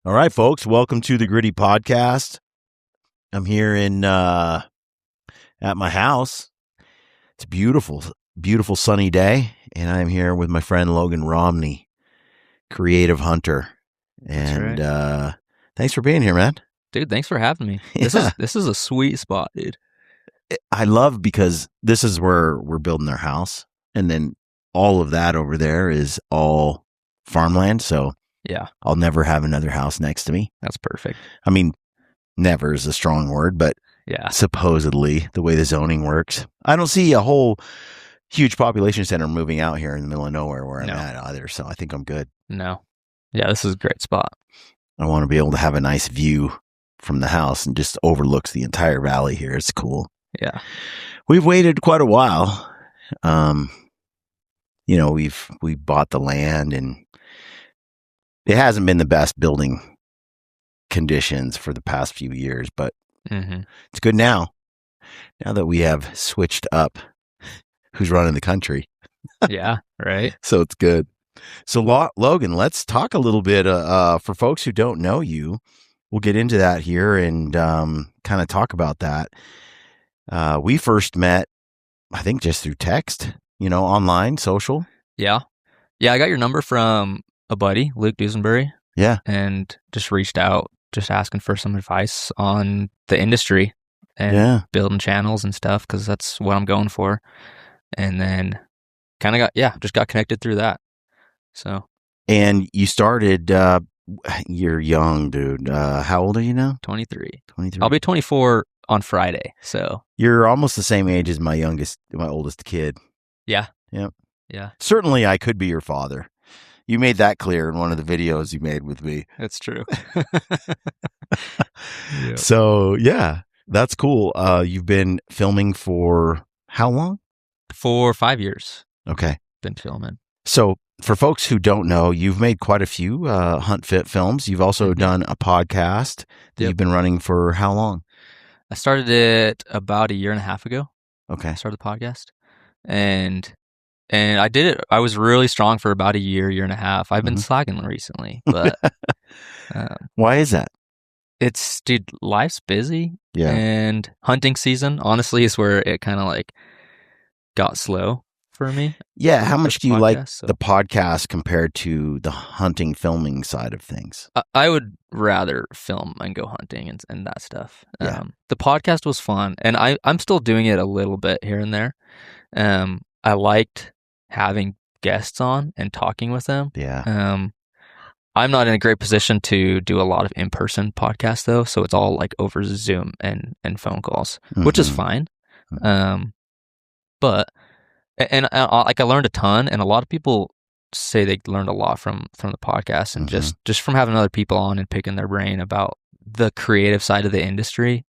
All right, folks, welcome to the Gritty Podcast. I'm here at my house. It's a beautiful, beautiful sunny day, and I'm here with my friend Logan Romney, creative hunter. And That's right. Thanks for being here, man. Dude, thanks for having me. Yeah. This is a sweet spot, dude. I love because this is where we're building our house, and then all of that over there is all farmland, so Yeah, I'll never have another house next to me. that's perfect. I mean, never is a strong word, but Yeah, supposedly the way the zoning works, I don't see a whole huge population center moving out here in the middle of nowhere where I'm at either. So I think I'm good. no. Yeah, this is a great spot. I want to be able to have a nice view from the house and just overlooks the entire valley here. It's cool. Yeah. We've waited quite a while. We bought the land and it hasn't been the best building conditions for the past few years, but it's good now that we have switched up who's running the country. Yeah, right. So it's good. So Logan, let's talk a little bit for folks who don't know you. We'll get into that here and kind of talk about that. We first met, I think, just through text, online, social. Yeah. Yeah, I got your number from a buddy, Luke Duesenbury. Yeah. And just reached out, just asking for some advice on the industry and building channels and stuff, because that's what I'm going for. And then kind of just got connected through that. So. And you started, you're young, dude. How old are you now? 23. 23. I'll be 24 on Friday, so. You're almost the same age as my oldest kid. Yeah. Yep. Yeah. Certainly I could be your father. You made that clear in one of the videos you made with me. That's true. Yep. So, yeah, that's cool. You've been filming for how long? For 5 years. Okay. Been filming. So, for folks who don't know, you've made quite a few Hunt Fit films. You've also done a podcast that you've been running for how long? I started it about a year and a half ago. Okay. I started the podcast. And I did it. I was really strong for about a year and a half. I've been slacking recently, but why is that? Dude, life's busy. Yeah. And hunting season, honestly, is where it kind of like got slow for me. Yeah. How much do you like the podcast compared to the hunting filming side of things? I would rather film and go hunting and that stuff. Yeah. The podcast was fun, and I'm still doing it a little bit here and there. I liked having guests on and talking with them. Yeah. I'm not in a great position to do a lot of in-person podcasts though, so it's all like over Zoom and phone calls, which is fine. But I learned a ton, and a lot of people say they learned a lot from the podcast, and just from having other people on and picking their brain about the creative side of the industry.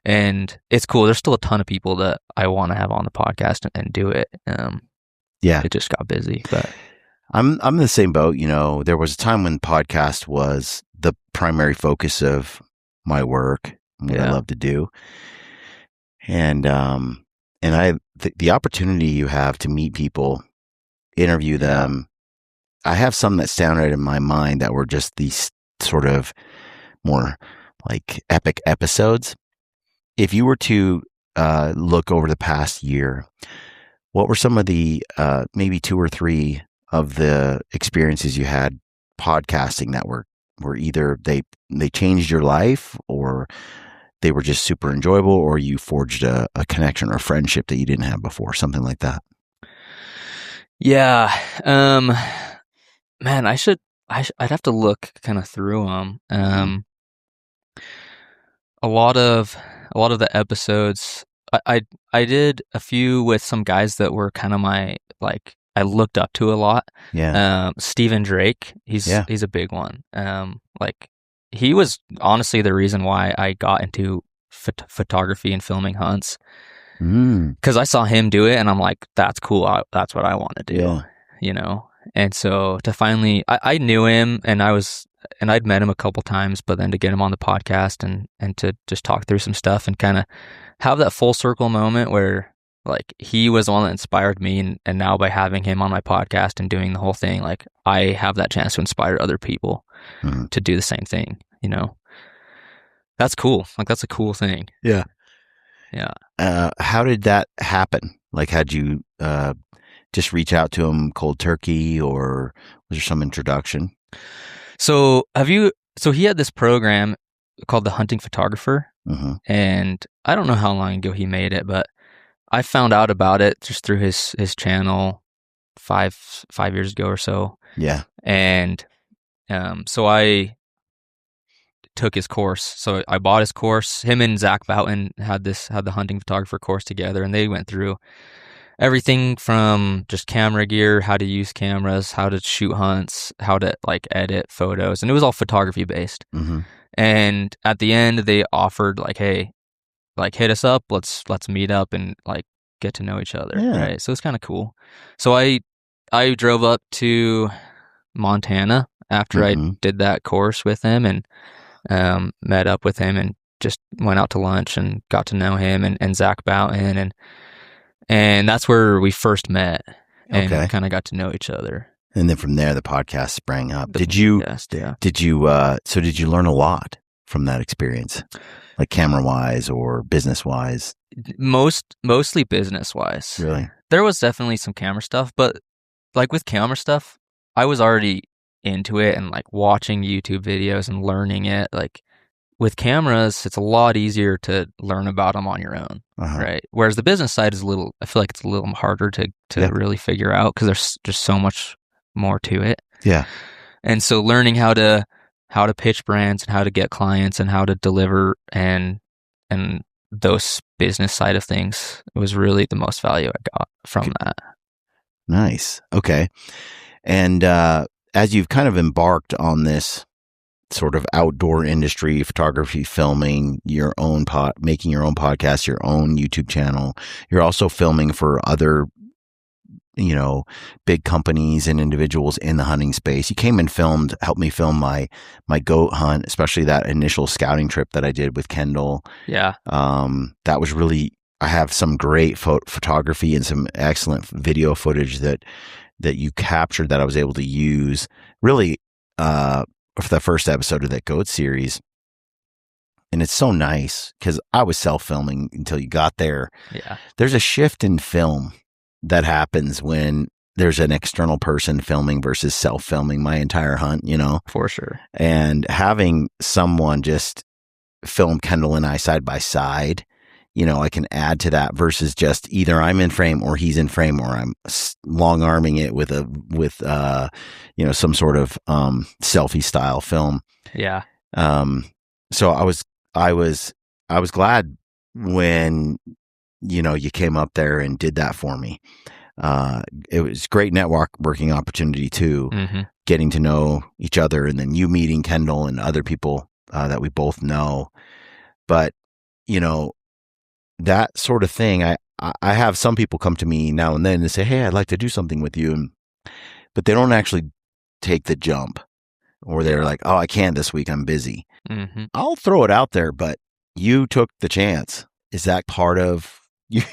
And it's cool. There's still a ton of people that I want to have on the podcast and do it. It just got busy, but I'm in the same boat. There was a time when podcast was the primary focus of my work and what I love to do. And the opportunity you have to meet people, interview them. I have some that stand out in my mind that were just these sort of more like epic episodes. If you were to look over the past year, what were some of the maybe 2 or 3 of the experiences you had podcasting that were either they changed your life, or they were just super enjoyable, or you forged a connection or a friendship that you didn't have before, something like that? Yeah. Man, I'd have to look kind of through them. A lot of the episodes, I did a few with some guys that were kind of I looked up to a lot. Yeah. Stephen Drake, he's a big one. He was honestly the reason why I got into photography and filming hunts. Because I saw him do it, and I'm like, that's cool. That's what I want to do. And so to finally, I knew him, and I'd met him a couple times, but then to get him on the podcast and to just talk through some stuff and kind of have that full circle moment where like he was the one that inspired me, and now by having him on my podcast and doing the whole thing, like I have that chance to inspire other people to do the same thing, you know. That's cool. Like that's a cool thing. Yeah. How did that happen? Like, had you just reach out to him cold turkey, or was there some introduction? So he had this program called The Hunting Photographer, and I don't know how long ago he made it, but I found out about it just through his channel 5 years ago or so. Yeah. And so I took his course. So I bought his course. Him and Zach Boughton had the hunting photographer course together, and they went through everything from just camera gear, how to use cameras, how to shoot hunts, how to like edit photos, and it was all photography based. And at the end, they offered like, hey, like hit us up, let's meet up and like get to know each other, right? So it's kind of cool. So I drove up to Montana after I did that course with him, and met up with him and just went out to lunch and got to know him and Zach Boughton, and that's where we first met and kind of got to know each other. And then from there, the podcast sprang up. Did you learn a lot from that experience, like camera wise or business wise? Mostly business wise. Really? There was definitely some camera stuff, but like with camera stuff, I was already into it and like watching YouTube videos and learning it. Like with cameras, it's a lot easier to learn about them on your own, right? Whereas the business side is I feel like it's a little harder to really figure out because there's just so much more to it. Yeah. And so learning how to pitch brands and how to get clients and how to deliver and those business side of things was really the most value I got from that. Nice. Okay. And as you've kind of embarked on this sort of outdoor industry, photography, filming, your own making your own podcast, your own YouTube channel, you're also filming for other, big companies and individuals in the hunting space. You came and helped me film my goat hunt, especially that initial scouting trip that I did with Kendall. Yeah. That was really, I have some great photography and some excellent video footage that you captured that I was able to use really for the first episode of that goat series. And it's so nice because I was self-filming until you got there. Yeah. There's a shift in film that happens when there's an external person filming versus self-filming my entire hunt, For sure. And having someone just film Kendall and I side by side, I can add to that versus just either I'm in frame or he's in frame, or I'm long arming it with some sort of selfie style film. Yeah. So I was glad when you came up there and did that for me. It was a great networking opportunity too, getting to know each other, and then you meeting Kendall and other people that we both know. But that sort of thing, I have some people come to me now and then and say, hey, I'd like to do something with you. But they don't actually take the jump, or they're like, oh, I can't this week, I'm busy. I'll throw it out there, but you took the chance. Is that part of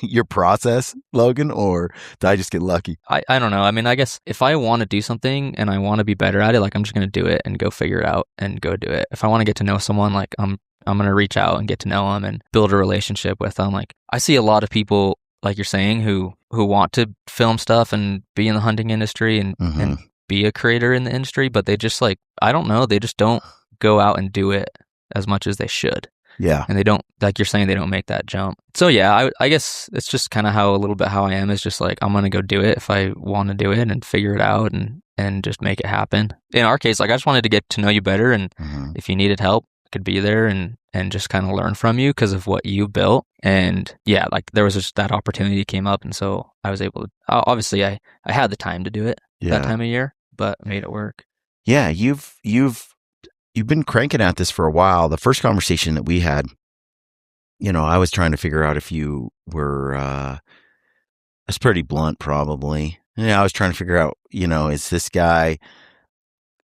your process, Logan, or did I just get lucky? I don't know. I mean, I guess if I want to do something and I want to be better at it, like I'm just going to do it and go figure it out and go do it. If I want to get to know someone, like I'm going to reach out and get to know them and build a relationship with them. Like I see a lot of people, like you're saying, who want to film stuff and be in the hunting industry and be a creator in the industry, but they just like, I don't know, they just don't go out and do it as much as they should. Yeah. And they don't, like you're saying, they don't make that jump. So yeah, I guess it's just kind of how I am, is just like, I'm going to go do it if I want to do it and figure it out and just make it happen. In our case, like I just wanted to get to know you better. And if you needed help, I could be there and just kind of learn from you because of what you built. And yeah, like there was just that opportunity came up. And so I was able to, obviously I had the time to do it that time of year, but made it work. Yeah. You've been cranking at this for a while. The first conversation that we had, I was trying to figure out if you were, it's pretty blunt probably. I was trying to figure out, is this guy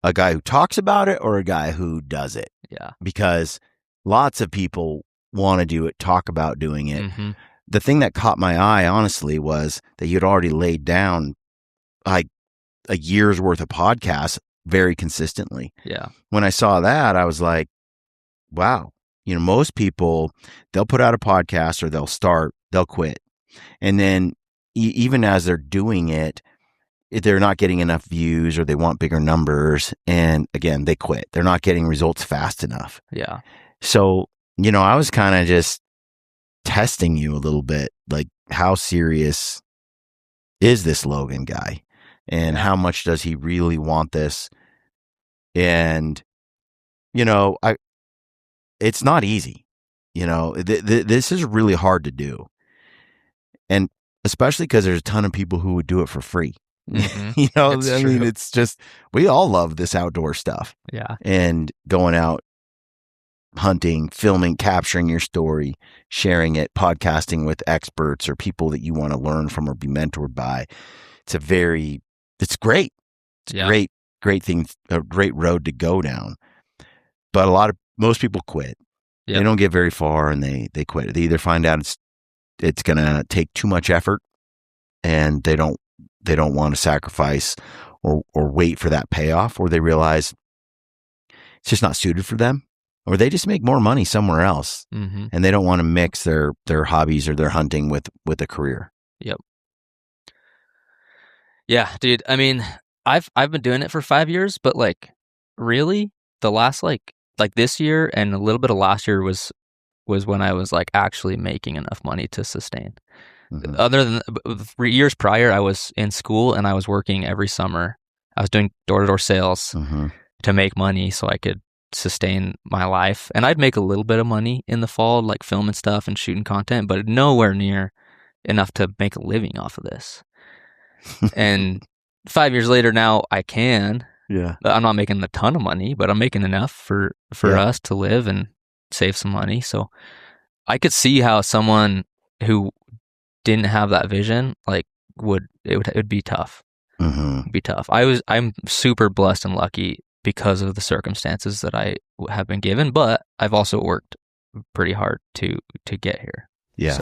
a guy who talks about it or a guy who does it? Yeah. Because lots of people want to do it, talk about doing it, the thing that caught my eye, honestly, was that you'd already laid down like a year's worth of podcasts very consistently. Yeah. When I saw that, I was like, wow, most people, they'll put out a podcast or they'll quit. And then even as they're doing it, if they're not getting enough views or they want bigger numbers. And again, they quit. They're not getting results fast enough. Yeah. So, I was kind of just testing you a little bit, like how serious is this Logan guy and how much does he really want this? And, it's not easy. This is really hard to do. And especially because there's a ton of people who would do it for free. Mm-hmm. It's just, we all love this outdoor stuff. Yeah. And going out, hunting, filming, capturing your story, sharing it, podcasting with experts or people that you want to learn from or be mentored by. It's great. It's great thing, a great road to go down. But most people quit. Yep. They don't get very far and they quit. They either find out it's going to take too much effort and they don't want to sacrifice or wait for that payoff, or they realize it's just not suited for them, or they just make more money somewhere else. Mm-hmm. And they don't want to mix their hobbies or their hunting with a career. Yep. Yeah, dude. I mean, I've been doing it for 5 years, but like really the last like this year and a little bit of last year was when I was like actually making enough money to sustain. Mm-hmm. Other than years prior, I was in school and I was working every summer. I was doing door-to-door sales to make money so I could sustain my life. And I'd make a little bit of money in the fall, like filming stuff and shooting content, but nowhere near enough to make a living off of this. And 5 years later now I can. Yeah. I'm not making a ton of money, but I'm making enough for us to live and save some money. So I could see how someone who didn't have that vision, like it would be tough. Mm-hmm. It'd be tough. I'm super blessed and lucky because of the circumstances that I have been given, but I've also worked pretty hard to get here. Yeah.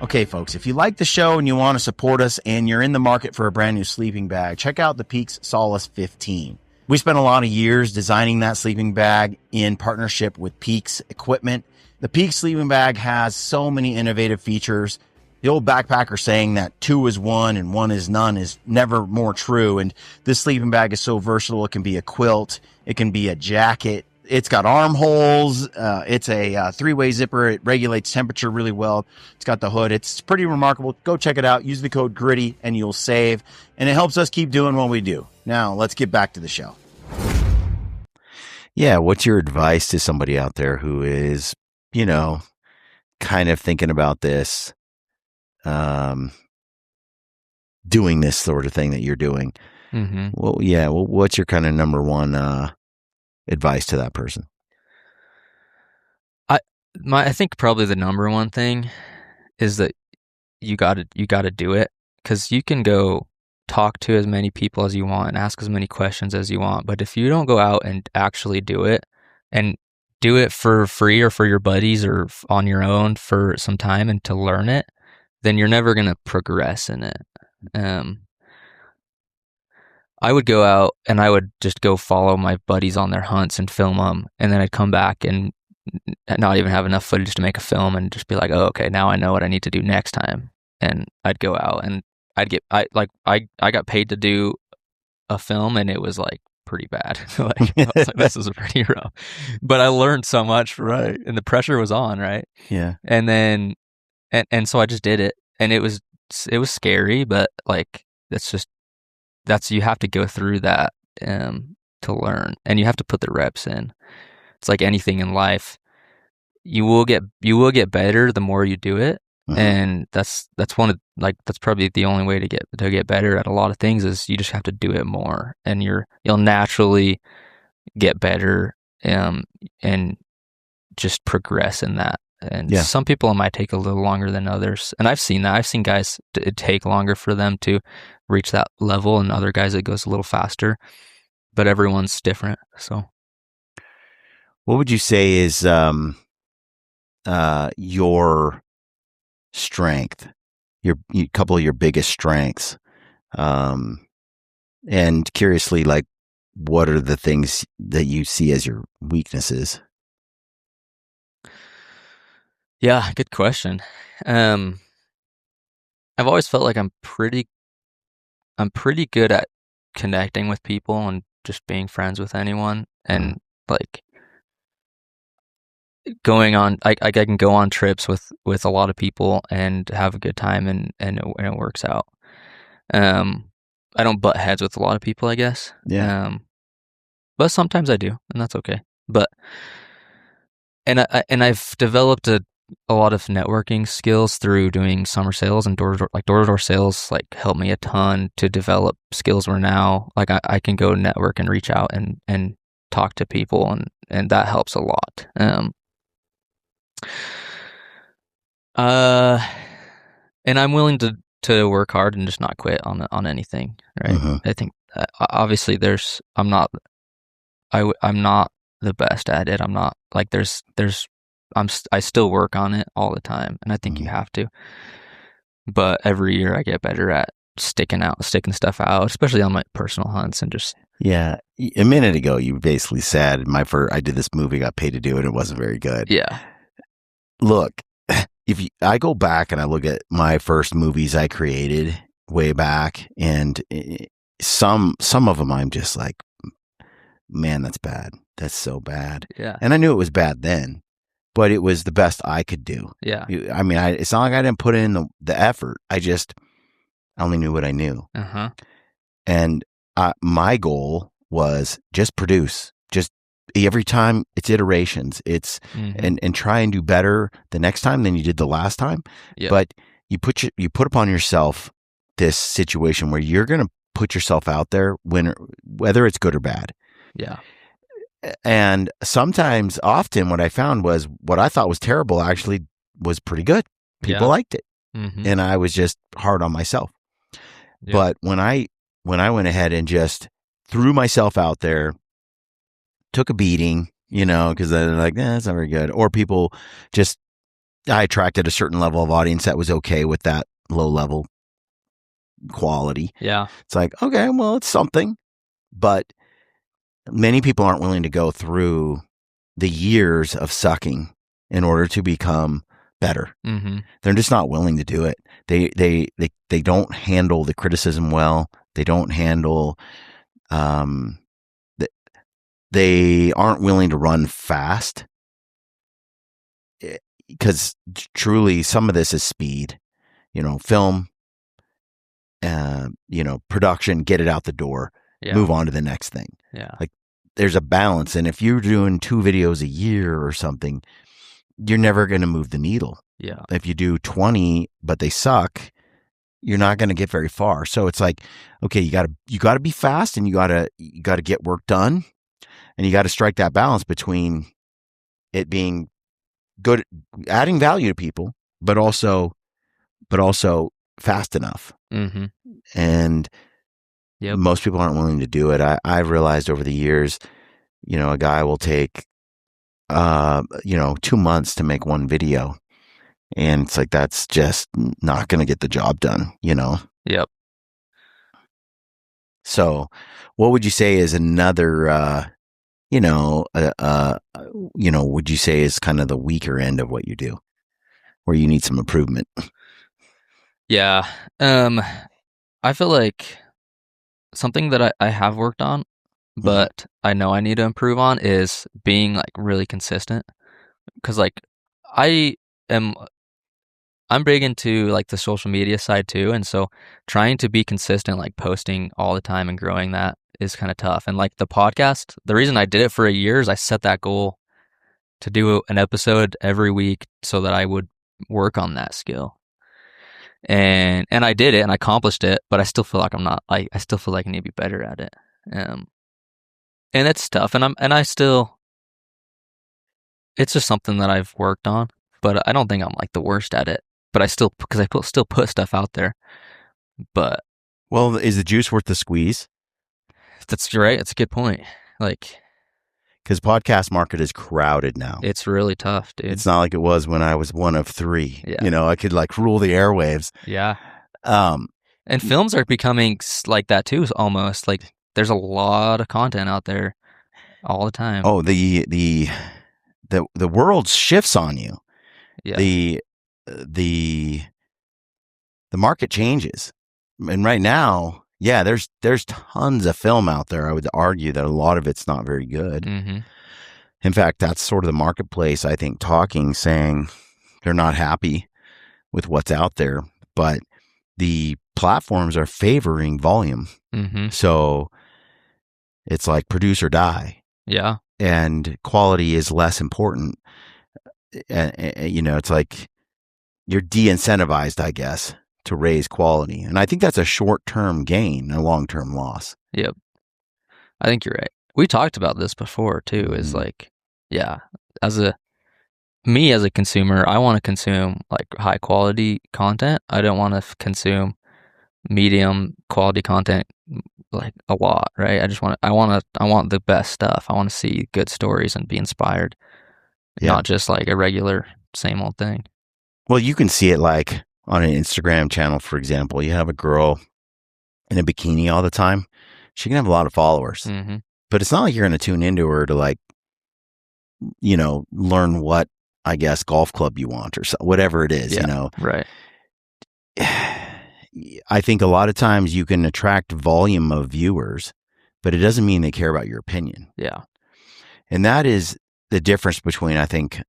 Okay, folks, if you like the show and you want to support us and you're in the market for a brand new sleeping bag, check out the Peaks Solace 15. We spent a lot of years designing that sleeping bag in partnership with Peaks Equipment. The Peaks sleeping bag has so many innovative features. The old backpacker saying that 2 is 1 and 1 is none is never more true. And this sleeping bag is so versatile. It can be a quilt. It can be a jacket. It's got armholes. It's a 3-way zipper. It regulates temperature really well. It's got the hood. It's pretty remarkable. Go check it out. Use the code GRITTY and you'll save. And it helps us keep doing what we do. Now, let's get back to the show. Yeah, what's your advice to somebody out there who is, kind of thinking about this, doing this sort of thing that you're doing? Mm-hmm. Well, yeah. Well, what's your kind of number one advice to that person? I think probably the number one thing is that you got to do it, because you can go talk to as many people as you want and ask as many questions as you want, but if you don't go out and actually do it, and do it for free or for your buddies or on your own for some time and to learn it, then you're never going to progress in it. I would go out and I would just go follow my buddies on their hunts and film them, and then I'd come back and not even have enough footage to make a film and just be like, oh, okay, now I know what I need to do next time. And I'd go out and I got paid to do a film, and it was like pretty bad. I was like, this is pretty rough. But I learned so much, right? And the pressure was on, right? Yeah. And then and so I just did it, and it was scary, but like that's you have to go through that to learn, and you have to put the reps in. It's like anything in life. You will get better the more you do it. Mm-hmm. And that's probably the only way to get better at a lot of things is you just have to do it more, and you'll naturally get better and just progress in that. And some people, it might take a little longer than others, and I've seen that. I've seen guys it take longer for them to reach that level, and other guys it goes a little faster, but everyone's different. So what would you say is your strength, your couple of your biggest strengths, and curiously, like, what are the things that you see as your weaknesses? Yeah, good question. I've always felt like I'm pretty good at connecting with people and just being friends with anyone, and like going on. I can go on trips with a lot of people and have a good time, and it works out. I don't butt heads with a lot of people, I guess. Yeah. But sometimes I do, and that's okay. But I've developed a lot of networking skills through doing summer sales and door-to-door sales, like, helped me a ton to develop skills where now, like, I can go network and reach out and talk to people, and that helps a lot. And I'm willing to work hard and just not quit on anything, right? I think obviously I'm not the best at it. I'm not like I still work on it all the time, and I think you have to. But every year I get better at sticking stuff out, especially on my personal hunts, and just. Yeah. A minute ago, you basically said I did this movie, got paid to do it. It wasn't very good. Yeah. Look, I go back and I look at my first movies I created way back, and some of them I'm just like, man, that's bad. That's so bad. Yeah. And I knew it was bad then, but it was the best I could do. Yeah. I mean, it's not like I didn't put in the effort. I only knew what I knew. And my goal was just produce. Just every time, it's iterations. It's and try and do better the next time than you did the last time. Yep. But you put upon yourself this situation where you're going to put yourself out there, whether it's good or bad. Yeah. And often what I found was what I thought was terrible actually was pretty good. People liked it. And I was just hard on myself. Yeah. But when I went ahead and just threw myself out there, took a beating, because they're like, that's not very good. Or people I attracted a certain level of audience that was okay with that low level quality. Yeah. It's like, okay, well, it's something. But many people aren't willing to go through the years of sucking in order to become better. They're just not willing to do it. They don't handle the criticism well. They don't handle. They aren't willing to run fast, because truly some of this is speed. Film. Production, get it out the door. Yeah. Move on to the next thing. Yeah. Like, there's a balance. And if you're doing 2 videos a year or something, you're never going to move the needle. Yeah. If you do 20, but they suck, you're not going to get very far. So it's like, okay, you got to be fast, and you got to get work done, and you got to strike that balance between it being good, adding value to people, but also fast enough. And most people aren't willing to do it. I've realized over the years, a guy will take 2 months to make one video, and it's like, that's just not going to get the job done. Yep. So what would you say is another would you say is kind of the weaker end of what you do, where you need some improvement? Yeah. I feel like something that I have worked on, but I know I need to improve on, is being, like, really consistent. Because, like, I'm big into, like, the social media side too, and so trying to be consistent, like posting all the time and growing that, is kind of tough. And, like, the podcast, the reason I did it for a year is I set that goal to do an episode every week so that I would work on that skill. And I did it, and I accomplished it, but I still feel like I still feel like I need to be better at it. And it's tough, and it's just something that I've worked on, but I don't think I'm, like, the worst at it. But I still put stuff out there. But, well, is the juice worth the squeeze? That's right. That's a good point. Like, Because podcast market is crowded now. It's really tough, dude. It's not like it was when I was one of three. Yeah. You know, I could like rule the airwaves. Yeah. And films are becoming like that too, almost. Like there's a lot of content out there all the time. Oh, the world shifts on you. Yeah. The market changes. And right now, yeah, there's tons of film out there. I would argue that a lot of it's not very good. Mm-hmm. In fact, that's sort of the marketplace, I think, saying they're not happy with what's out there, but the platforms are favoring volume. Mm-hmm. So it's like produce or die. Yeah. And quality is less important. You know, it's like you're de-incentivized, I guess, to raise quality. And I think that's a short-term gain, a long-term loss. Yep. I think you're right. We talked about this before too, is like, yeah, as a consumer, I want to consume like high quality content. I don't want to consume medium quality content like a lot, right? I want the best stuff. I want to see good stories and be inspired. Yeah. Not just like a regular same old thing. Well, you can see it like on an Instagram channel, for example. You have a girl in a bikini all the time. She can have a lot of followers, mm-hmm. but it's not like you're going to tune into her to like, you know, learn what, I guess, golf club you want or whatever it is, you know. Right. I think a lot of times you can attract volume of viewers, but it doesn't mean they care about your opinion. Yeah. And that is the difference between, I think,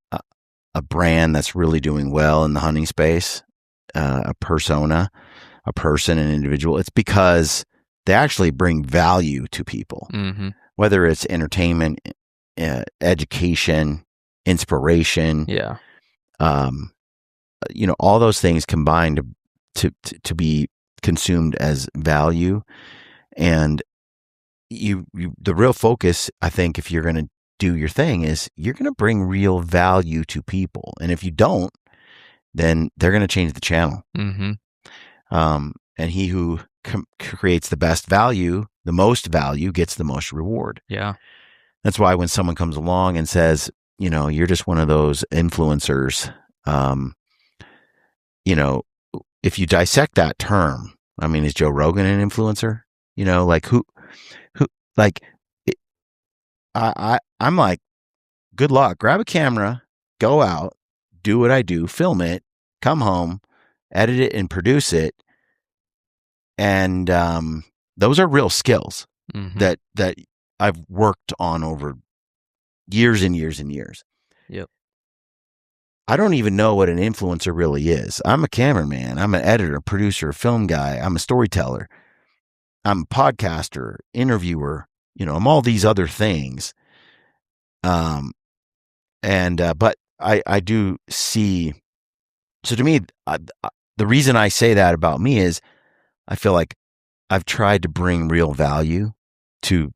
a brand that's really doing well in the hunting space, a persona, a person, an individual. It's because they actually bring value to people, mm-hmm. whether it's entertainment, education, inspiration. Yeah. You know, all those things combined to be consumed as value. And the real focus, I think, if you're going to do your thing, is you're going to bring real value to people. And if you don't, then they're going to change the channel. Mm-hmm. And he who creates the best value, the most value, gets the most reward. Yeah. That's why when someone comes along and says, you know, you're just one of those influencers, you know, if you dissect that term, I mean, is Joe Rogan an influencer? You know, like who, like, I'm like, good luck. Grab a camera, go out, do what I do, film it, come home, edit it, and produce it. And those are real skills mm-hmm. that I've worked on over years and years and years. Yep. I don't even know what an influencer really is. I'm a cameraman. I'm an editor, producer, film guy. I'm a storyteller. I'm a podcaster, interviewer. You know, I'm all these other things. But I do see. So to me, the reason I say that about me is I feel like I've tried to bring real value to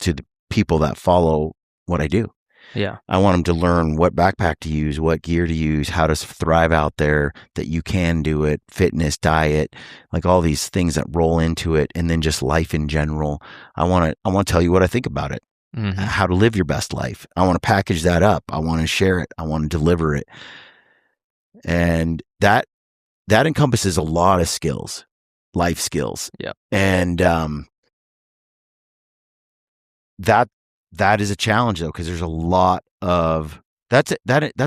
the people that follow what I do. Yeah. I want them to learn what backpack to use, what gear to use, how to thrive out there, that you can do it, fitness, diet, like all these things that roll into it, and then just life in general. I want to tell you what I think about it, mm-hmm. how to live your best life. I want to package that up. I want to share it. I want to deliver it. And that encompasses a lot of skills, life skills. Yeah. And that is a challenge though, because there's a lot of that's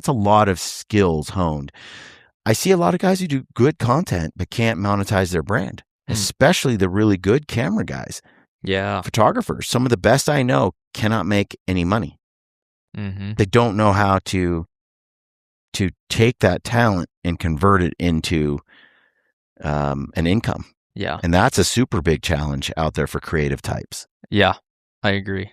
a lot of skills honed. I see a lot of guys who do good content but can't monetize their brand, especially the really good camera guys. Yeah. Photographers, some of the best I know, cannot make any money. Mm-hmm. They don't know how to take that talent and convert it into an income. Yeah. And that's a super big challenge out there for creative types. Yeah, I agree.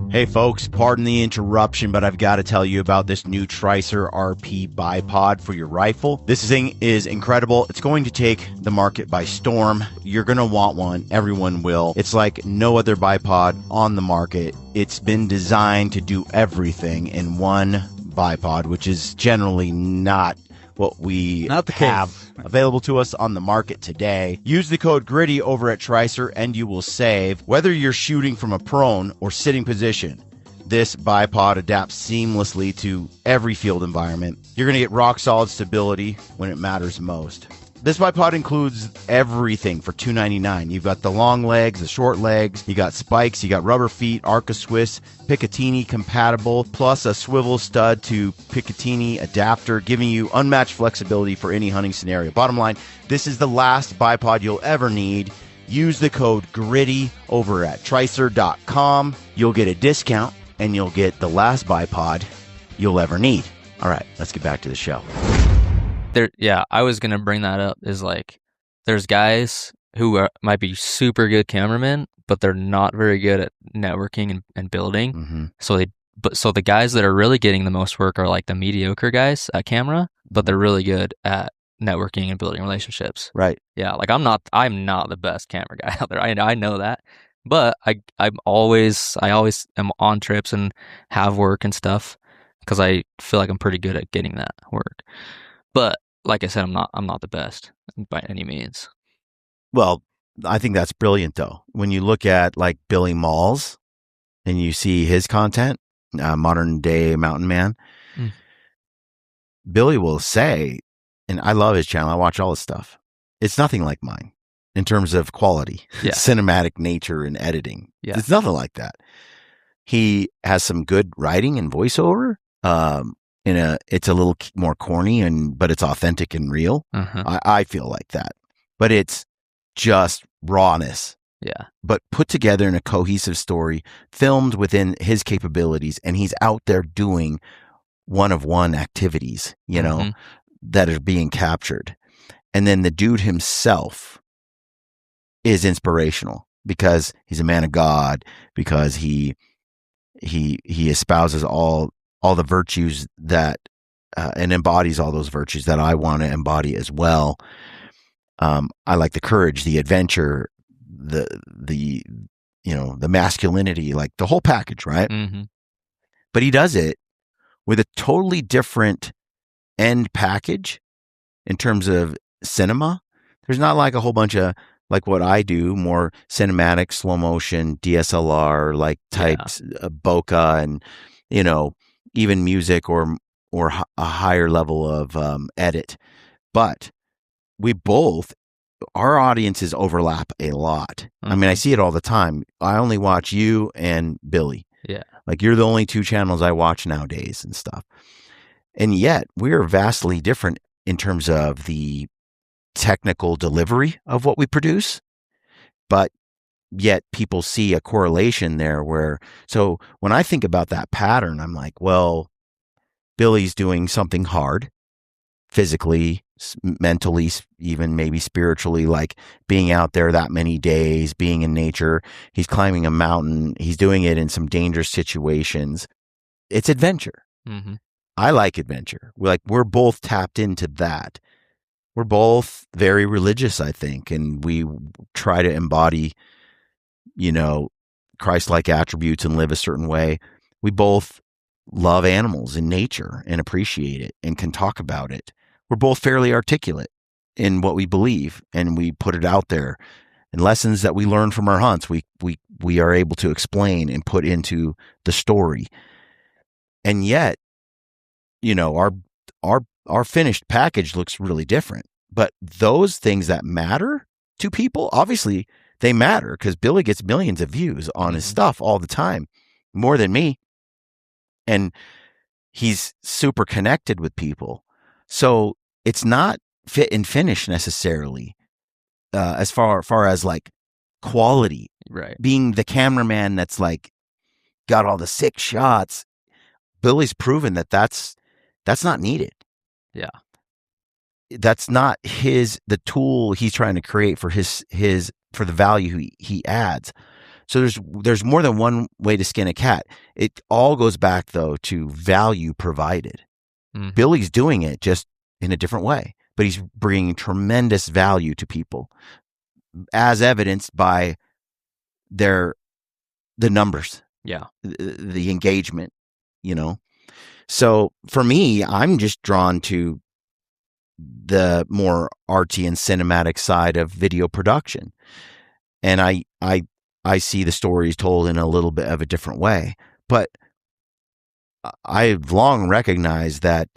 Hey folks, pardon the interruption, but I've got to tell you about this new Tricer RP bipod for your rifle. This thing is incredible. It's going to take the market by storm. You're going to want one. Everyone will. It's like no other bipod on the market. It's been designed to do everything in one bipod, which is generally not what we have available to us on the market today. Use the code GRITTY over at Tricer and you will save. Whether you're shooting from a prone or sitting position, this bipod adapts seamlessly to every field environment. You're going to get rock solid stability when it matters most. This bipod includes everything for $299. You've got the long legs, the short legs, you got spikes, you got rubber feet, Arca Swiss, Picatinny compatible, plus a swivel stud to Picatinny adapter, giving you unmatched flexibility for any hunting scenario. Bottom line, this is the last bipod you'll ever need. Use the code GRITTY over at Tricer.com. You'll get a discount and you'll get the last bipod you'll ever need. All right, let's get back to the show. I was going to bring that up is like, there's guys who might be super good cameramen, but they're not very good at networking and building. Mm-hmm. So the guys that are really getting the most work are like the mediocre guys at camera, but they're really good at networking and building relationships. Right. Yeah. Like I'm not the best camera guy out there. I know that, but I always am on trips and have work and stuff because I feel like I'm pretty good at getting that work. But like I said, I'm not the best by any means. Well, I think that's brilliant though. When you look at like Billy Malls and you see his content, modern day mountain man, Billy will say, and I love his channel, I watch all his stuff. It's nothing like mine in terms of quality, cinematic nature and editing. Yeah. It's nothing like that. He has some good writing and voiceover. It's a little more corny but it's authentic and real. Uh-huh. I feel like that, but it's just rawness. Yeah. But put together in a cohesive story, filmed within his capabilities, and he's out there doing one-of-one activities, that are being captured. And then the dude himself is inspirational because he's a man of God, because he espouses all the virtues that and embodies all those virtues that I want to embody as well. I like the courage, the adventure, the masculinity, like the whole package, right? Mm-hmm. But he does it with a totally different end package in terms of cinema. There's not like a whole bunch of like what I do, more cinematic, slow motion, DSLR like types, bokeh, and even music or a higher level of edit. But our audiences overlap a lot. Mm-hmm. I mean, I see it all the time. I only watch you and Billy. Yeah. Like you're the only two channels I watch nowadays and stuff. And yet we are vastly different in terms of the technical delivery of what we produce. But yet people see a correlation there so when I think about that pattern, I'm like, well, Billy's doing something hard, physically, mentally, even maybe spiritually, like being out there that many days, being in nature. He's climbing a mountain. He's doing it in some dangerous situations. It's adventure. Mm-hmm. I like adventure. We're both tapped into that. We're both very religious, I think, and we try to embody, Christ-like attributes and live a certain way. We both love animals and nature and appreciate it and can talk about it. We're both fairly articulate in what we believe, and we put it out there. And lessons that we learn from our hunts, we are able to explain and put into the story. And yet, our finished package looks really different. But those things that matter to people, obviously they matter because Billy gets millions of views on his stuff all the time, more than me. And he's super connected with people. So it's not fit and finish necessarily as far as like quality. Right. Being the cameraman that's like got all the sick shots. Billy's proven that's not needed. Yeah. That's not the tool he's trying to create for for the value he adds. So there's more than one way to skin a cat. It all goes back though to value provided. Mm-hmm. Billy's doing it just in a different way, but he's bringing tremendous value to people, as evidenced by the numbers. Yeah, the engagement. So for me, I'm just drawn to the more arty and cinematic side of video production. And I see the stories told in a little bit of a different way. But I've long recognized that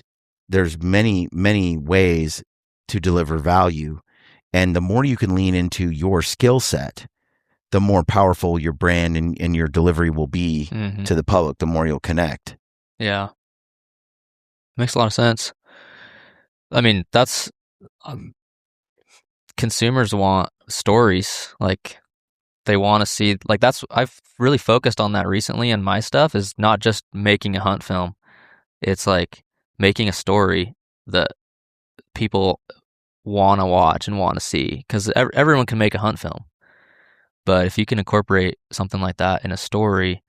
there's many, many ways to deliver value. And the more you can lean into your skill set, the more powerful your brand and your delivery will be to the public, the more you'll connect. Yeah. Makes a lot of sense. I mean, that's consumers want stories. Like, they want to see, like, that's, I've really focused on that recently in my stuff, is not just making a hunt film. It's like making a story that people want to watch and want to see, because everyone can make a hunt film. But if you can incorporate something like that in a story,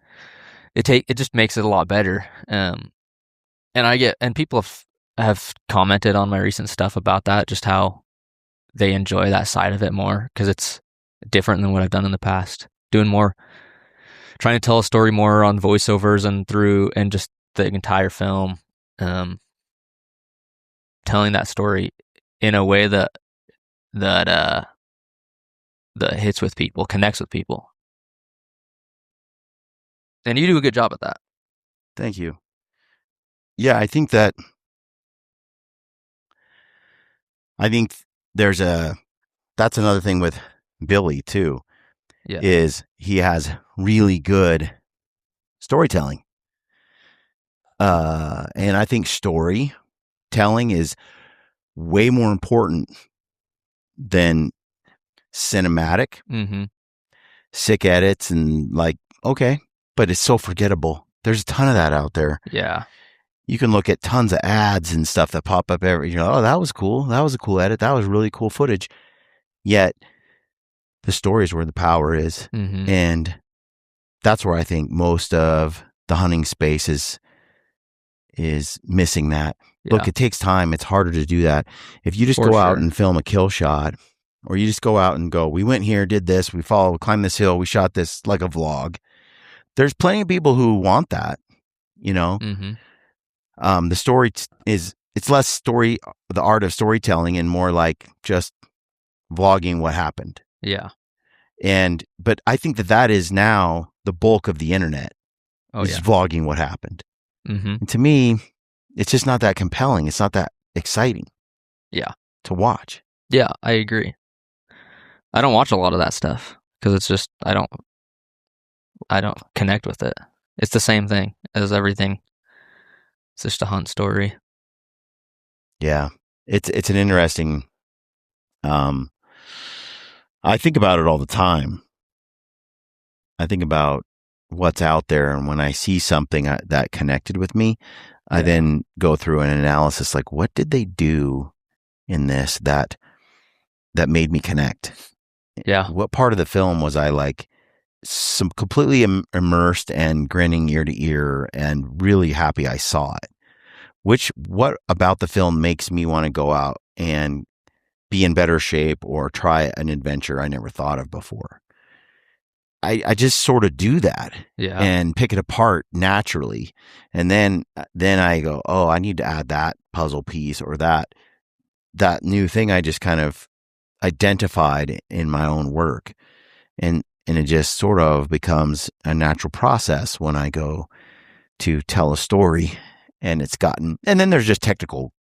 it just makes it a lot better. And people have commented on my recent stuff about that, just how they enjoy that side of it more, because it's different than what I've done in the past. Trying to tell a story more on voiceovers and just the entire film, telling that story in a way that hits with people, connects with people. And you do a good job at that. Thank you. Yeah, I think that's another thing with Billy too. Yeah. Is he has really good storytelling. And I think storytelling is way more important than cinematic, sick edits, and like, okay, but it's so forgettable. There's a ton of that out there. Yeah. You can look at tons of ads and stuff that pop up oh, that was cool. That was a cool edit. That was really cool footage. Yet the story is where the power is. And that's where I think most of the hunting space is missing that. Yeah. Look, it takes time. It's harder to do that. If you just go out and film a kill shot, or you just go out and go, we went here, did this, we climbed this hill, we shot this, like a vlog. There's plenty of people who want that, you know? The story it's less the art of storytelling, and more like just vlogging what happened. Yeah. But I think that is now the bulk of the internet, is vlogging what happened. And to me, it's just not that compelling. It's not that exciting. Yeah. To watch. Yeah, I agree. I don't watch a lot of that stuff because it's just, I don't connect with it. It's the same thing as everything. It's just a hunt story. Yeah. It's an interesting, I think about it all the time. I think about what's out there, and when I see something that connected with me, I then go through an analysis, like, what did they do in this that made me connect? Yeah. What part of the film was I like completely immersed and grinning ear to ear and really happy I saw it? What about the film makes me want to go out and be in better shape or try an adventure I never thought of before? I just sort of do that, and pick it apart naturally. And then I go, oh, I need to add that puzzle piece, or that new thing I just kind of identified in my own work. And it just sort of becomes a natural process when I go to tell a story, and then there's just technical,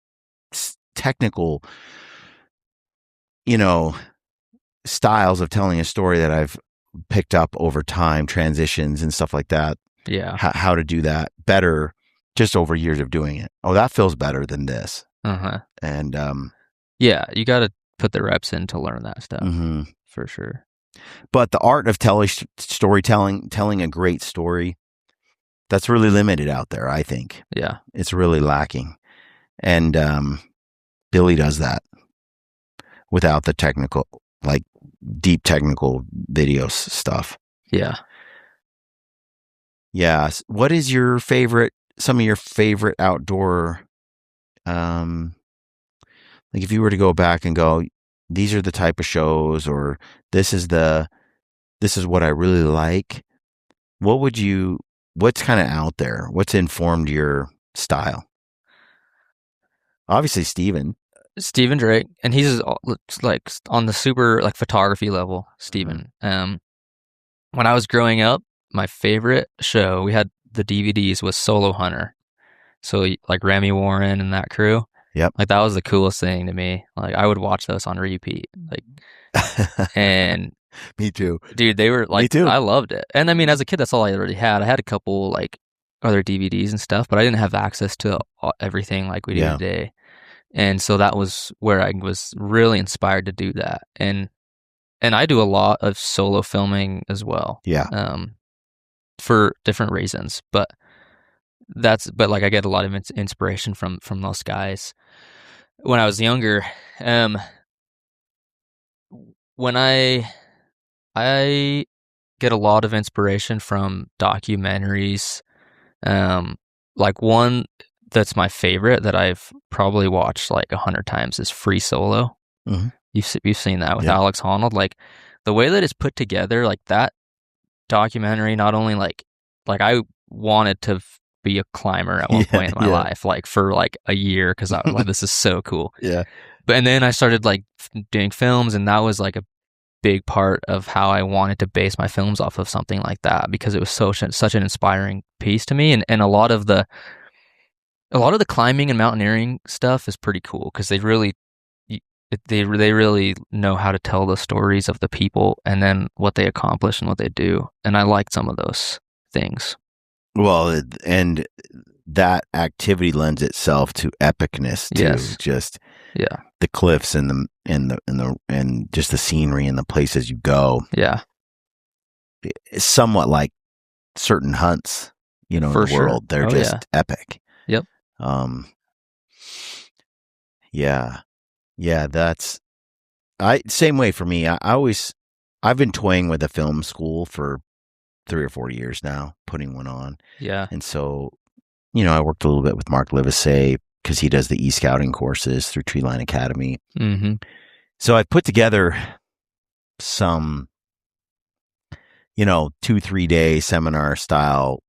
styles of telling a story that I've picked up over time, transitions and stuff like that. Yeah. How to do that better just over years of doing it. Oh, that feels better than this. And yeah, you got to put the reps in to learn that stuff. For sure. But the art of storytelling, telling a great story, that's really limited out there, I think. Yeah. It's really lacking. And Billy does that without the technical, like deep technical video stuff. Yeah. Yeah. What is some of your favorite outdoor, like if you were to go back and go, these are the type of shows, or this is what I really like, what's kind of out there? What's informed your style? Obviously, Steven. Stephen Drake, and he's like on the super like photography level. Stephen. When I was growing up, my favorite show we had the DVDs was Solo Hunter. So like Remy Warren and that crew. Yep. Like that was the coolest thing to me. Like I would watch those on repeat. Like, and me too, dude. They were like, me too. I loved it. And I mean, as a kid, that's all I already had. I had a couple like other DVDs and stuff, but I didn't have access to everything like we do today. And so that was where I was really inspired to do that. And I do a lot of solo filming as well. Yeah. For different reasons, but like I get a lot of inspiration from those guys. When I was younger, when I get a lot of inspiration from documentaries. Like one that's my favorite that I've probably watched like 100 times is Free Solo. Mm-hmm. You've seen that with Alex Honnold. Like the way that it's put together, like that documentary, not only like I wanted to be a climber at one point in my life, like for like a year, because I was like, this is so cool. But and then I started like doing films, and that was like a big part of how I wanted to base my films off of something like that, because it was such an inspiring piece to me. And a lot of the climbing and mountaineering stuff is pretty cool, because they really know how to tell the stories of the people and then what they accomplish and what they do. And I like some of those things. Well, and that activity lends itself to epicness too. Yes. Just the cliffs and just the scenery and the places you go. Yeah. It's somewhat like certain hunts, in the world. They're just epic. Yep. Yeah, that's same way for me. I've been toying with a film school for 3 or 4 years now, putting one on. Yeah. And so, I worked a little bit with Mark Livesey, because he does the e-scouting courses through Treeline Academy. Mm-hmm. So I put together some, 2-3 day seminar style,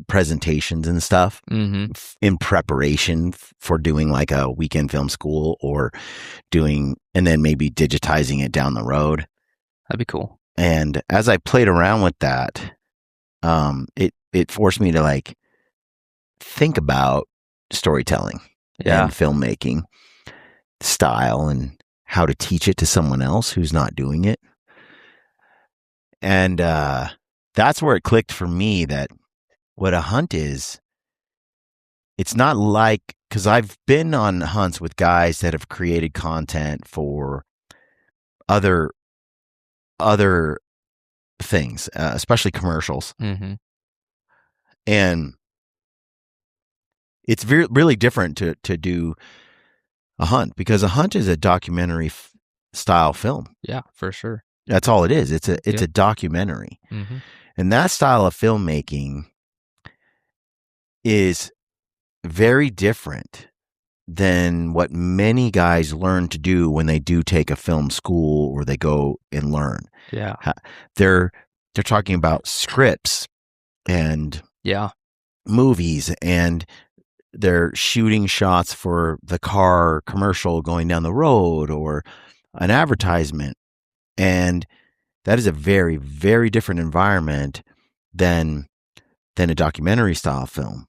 presentations and stuff in preparation for doing like a weekend film school, and then maybe digitizing it down the road. That'd be cool. And as I played around with that, it forced me to like think about storytelling and filmmaking style and how to teach it to someone else who's not doing it. And that's where it clicked for me that what a hunt is, it's not like, because I've been on hunts with guys that have created content for other things, especially commercials. Mm-hmm. And it's really different to do a hunt, because a hunt is a documentary style film. Yeah, for sure. That's all it is. It's a documentary. Mm-hmm. And that style of filmmaking is very different than what many guys learn to do when they do take a film school or they go and learn. Yeah. They're talking about scripts and movies, and they're shooting shots for the car commercial going down the road or an advertisement. And that is a very, very different environment than a documentary style film,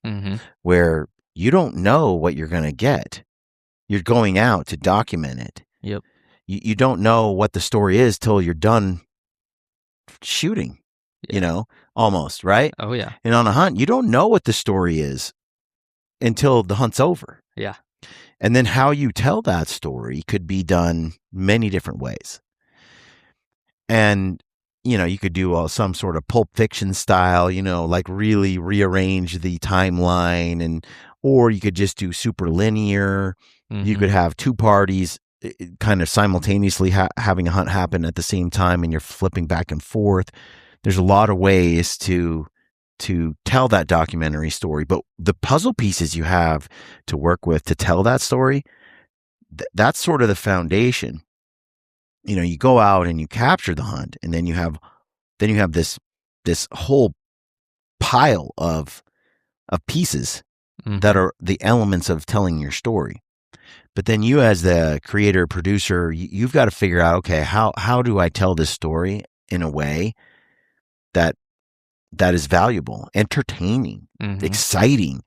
where you don't know what you're going to get. You're going out to document it. Yep. You don't know what the story is till you're done shooting, almost, right? Oh, yeah. And on a hunt, you don't know what the story is until the hunt's over. Yeah. And then how you tell that story could be done many different ways. And, you could do some sort of Pulp Fiction style, like really rearrange the timeline, or you could just do super linear. Mm-hmm. You could have two parties kind of simultaneously having a hunt happen at the same time, and you're flipping back and forth. There's a lot of ways to tell that documentary story, but the puzzle pieces you have to work with to tell that story, that's sort of the foundation. You go out and you capture the hunt, and then you have this whole pile of pieces that are the elements of telling your story. But then you as the creator, producer, you've got to figure out, okay, how do I tell this story in a way that is valuable, entertaining, exciting,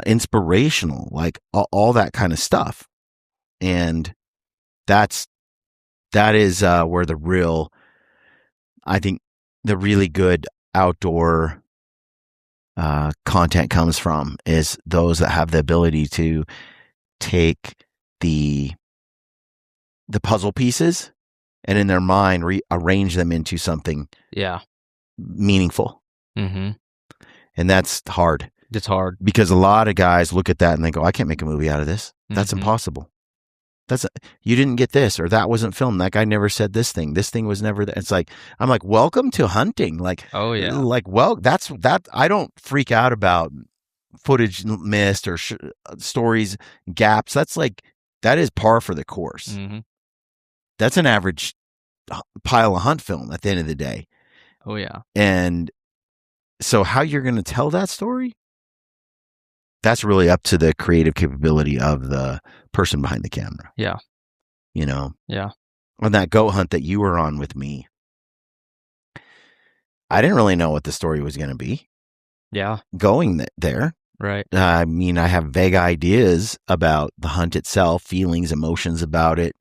inspirational, like all that kind of stuff. And that is where I think the really good outdoor content comes from, is those that have the ability to take the puzzle pieces and in their mind rearrange them into something meaningful. And that's hard. It's hard because a lot of guys look at that and they go, I can't make a movie out of this. That's impossible. You didn't get this, or that wasn't filmed. That guy never said this thing. This thing was never. It's like, I'm like, welcome to hunting. Like, oh yeah. Like, well, that's that. I don't freak out about footage missed or stories gaps. That is par for the course. That's an average pile of hunt film at the end of the day. Oh yeah. And so how you're going to tell that story, that's really up to the creative capability of the person behind the camera. Yeah. You know? Yeah. On that goat hunt that you were on with me, I didn't really know what the story was going to be. Yeah. Going there. Right. I mean, I have vague ideas about the hunt itself, feelings, emotions about it.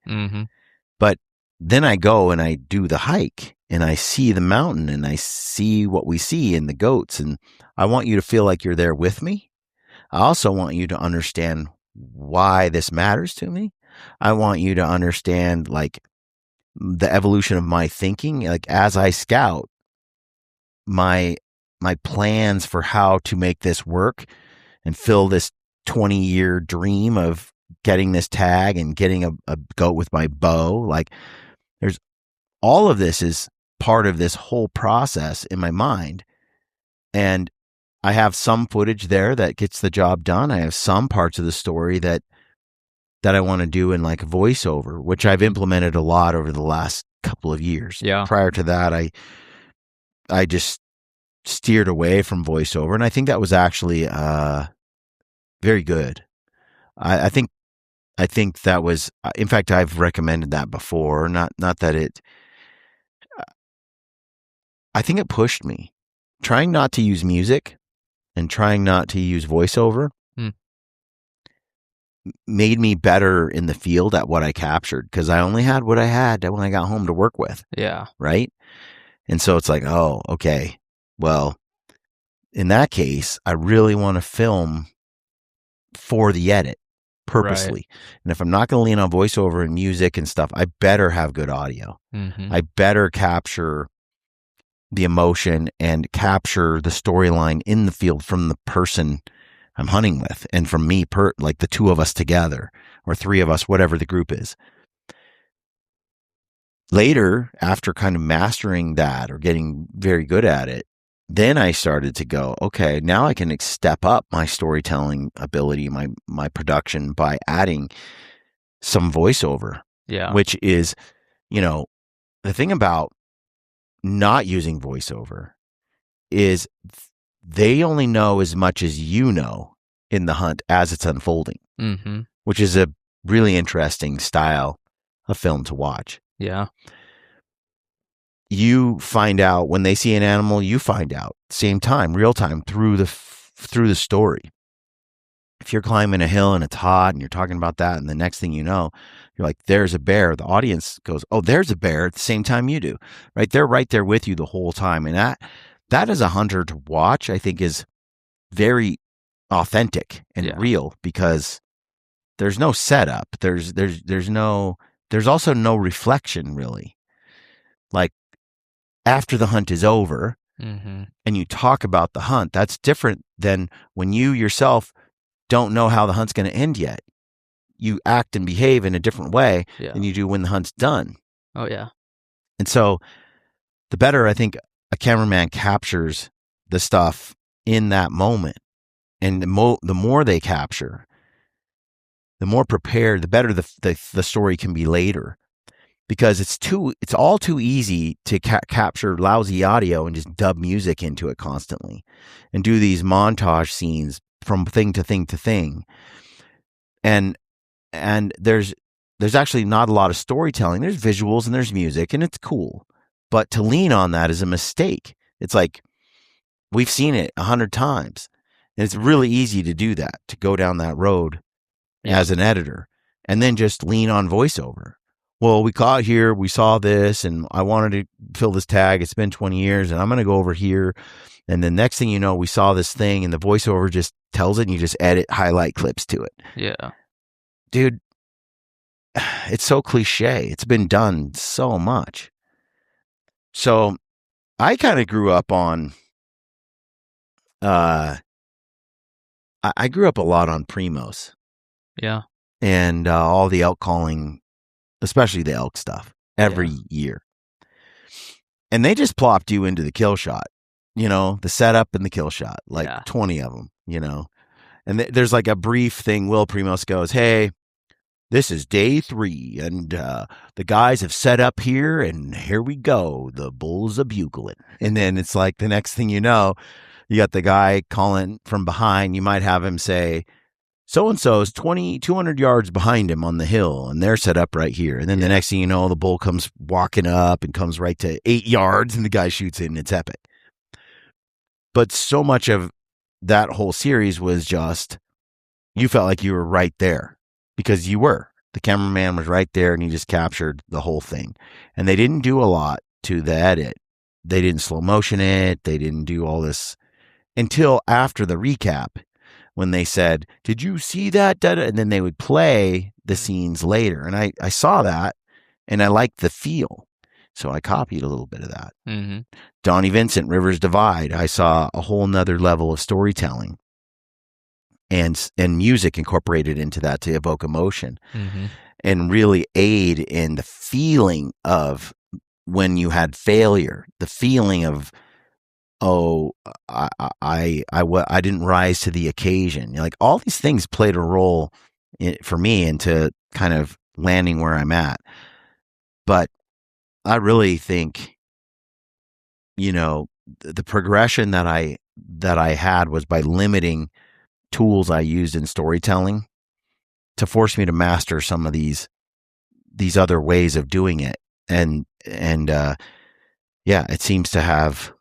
But then I go and I do the hike and I see the mountain and I see what we see in the goats. And I want you to feel like you're there with me. I also want you to understand why this matters to me. I want you to understand like the evolution of my thinking, like as I scout my plans for how to make this work and fill this 20-year dream of getting this tag and getting a goat with my bow. Like there's all of this is part of this whole process in my mind. And I have some footage there that gets the job done. I have some parts of the story that I want to do in like voiceover, which I've implemented a lot over the last couple of years. Yeah. Prior to that, I just steered away from voiceover, and I think that was actually very good. I think that was, in fact, I've recommended that before. Not that it. I think it pushed me. Trying not to use music and trying not to use voiceover made me better in the field at what I captured, because I only had what I had when I got home to work with. Yeah. Right. And so it's like, oh, okay. Well, in that case, I really want to film for the edit purposely. Right. And if I'm not going to lean on voiceover and music and stuff, I better have good audio. I better capture the emotion and capture the storyline in the field from the person I'm hunting with, and from me, like the two of us together or three of us, whatever the group is. Later, after kind of mastering that or getting very good at it, then I started to go, okay, now I can step up my storytelling ability, my production, by adding some voiceover. Yeah. Which is, the thing about not using voiceover is they only know as much as you know in the hunt as it's unfolding, which is a really interesting style of film to watch. Yeah. You find out when they see an animal, you find out same time, real time, through the story. If you're climbing a hill and it's hot and you're talking about that, and the next thing you know, you're like, there's a bear. The audience goes, oh, there's a bear at the same time you do, right? They're right there with you the whole time. And that as a hunter to watch, I think is very authentic and real, because there's no setup. There's also no reflection really. Like after the hunt is over and you talk about the hunt, that's different than when you yourself don't know how the hunt's going to end yet. You act and behave in a different way than you do when the hunt's done. Oh, yeah. And so the better, I think, a cameraman captures the stuff in that moment, and the more they capture, the more prepared, the better the story can be later. Because it's all too easy to capture lousy audio and just dub music into it constantly and do these montage scenes from thing to thing to thing. And and there's actually not a lot of storytelling. There's visuals and there's music, and it's cool. But to lean on that is a mistake. It's like we've seen it 100 times. And it's really easy to do that, to go down that road as an editor and then just lean on voiceover. Well, we caught here, we saw this, and I wanted to fill this tag. It's been 20 years, and I'm going to go over here. And the next thing you know, we saw this thing, and the voiceover just tells it, and you just edit highlight clips to it. Yeah. Dude, it's so cliche. It's been done so much. So I kind of grew up on, I grew up a lot on Primos. Yeah. And all the elk calling, especially the elk stuff, every year. And they just plopped you into the kill shot, the setup and the kill shot, 20 of them, And there's like a brief thing. Will Primos goes, hey, this is day 3, and the guys have set up here, and here we go. The bull's a bugling. And then it's like the next thing you know, you got the guy calling from behind. You might have him say, so-and-so is 200 yards behind him on the hill, and they're set up right here. And then the next thing you know, the bull comes walking up and comes right to 8 yards, and the guy shoots it, and it's epic. But so much of that whole series was just, you felt like you were right there because you were. The cameraman was right there, and he just captured the whole thing. And they didn't do a lot to the edit. They didn't slow motion it. They didn't do all this until after the recap, when they said, did you see that? And then they would play the scenes later. And I saw that, and I liked the feel. So I copied a little bit of that. Mm-hmm. Donnie Vincent, Rivers Divide. I saw a whole nother level of storytelling and music incorporated into that to evoke emotion and really aid in the feeling of when you had failure, the feeling of, oh, I didn't rise to the occasion. Like all these things played a role for me into kind of landing where I'm at. But I really think, the progression that I had was by limiting tools I used in storytelling to force me to master some of these other ways of doing it. And it seems to have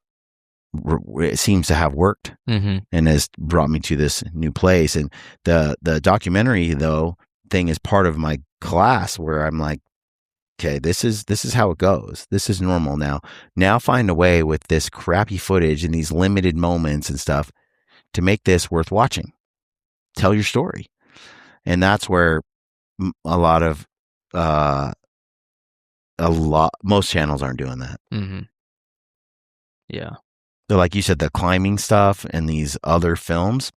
worked and has brought me to this new place. And the documentary though thing is part of my class where I'm like, okay, this is how it goes. This is normal now. Now find a way with this crappy footage and these limited moments and stuff to make this worth watching. Tell your story. And that's where most channels aren't doing that. Mm-hmm. Yeah. So like you said, the climbing stuff and these other films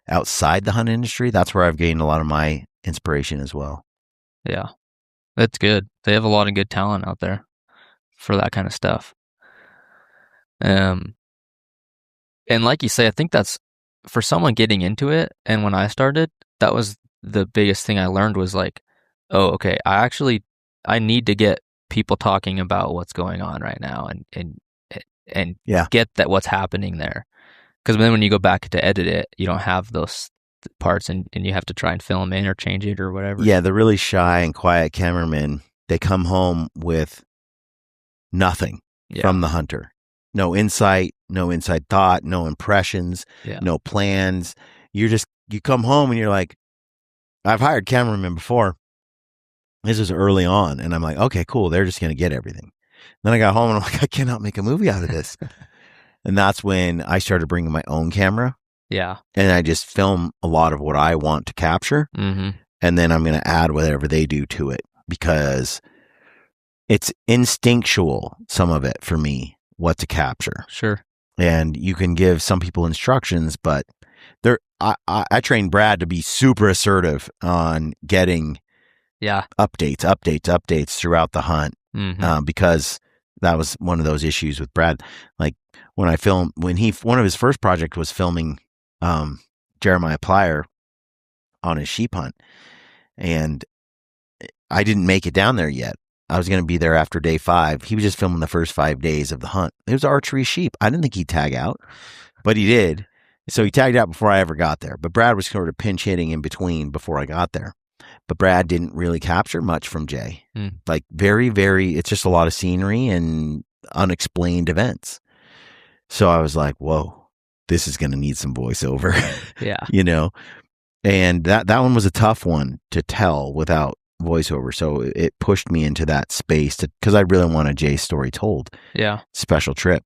outside the hunt industry, that's where I've gained a lot of my inspiration as well. Yeah. That's good. They have a lot of good talent out there for that kind of stuff. And like you say, I think that's for someone getting into it. And when I started, that was the biggest thing I learned was like, oh, okay, I need to get people talking about what's going on right now and get that what's happening there. Because then when you go back to edit it, you don't have those parts and you have to try and film in or change it or whatever. Yeah, the really shy and quiet cameramen, they come home with nothing from the hunter. No insight, no inside thought, no impressions, no plans. You come home and you're like, I've hired cameramen before. This is early on. And I'm like, okay, cool. They're just going to get everything. Then I got home and I'm like, I cannot make a movie out of this. And that's when I started bringing my own camera. Yeah. And I just film a lot of what I want to capture. Mm-hmm. And then I'm going to add whatever they do to it because it's instinctual, some of it for me, what to capture. Sure. And you can give some people instructions, but I trained Brad to be super assertive on getting updates throughout the hunt. Because that was one of those issues with Brad. Like when I filmed, one of his first project was filming Jeremiah Plyer on his sheep hunt. And I didn't make it down there yet. I was going to be there after day 5. He was just filming the first 5 days of the hunt. It was archery sheep. I didn't think he'd tag out, but he did. So he tagged out before I ever got there. But Brad was sort of pinch hitting in between before I got there. But Brad didn't really capture much from Jay. Like very, very, it's just a lot of scenery and unexplained events. So I was like, whoa, this is going to need some voiceover. Yeah. You know? And that one was a tough one to tell without voiceover. So it pushed me into that space because I really wanted Jay's story told. Yeah. Special trip.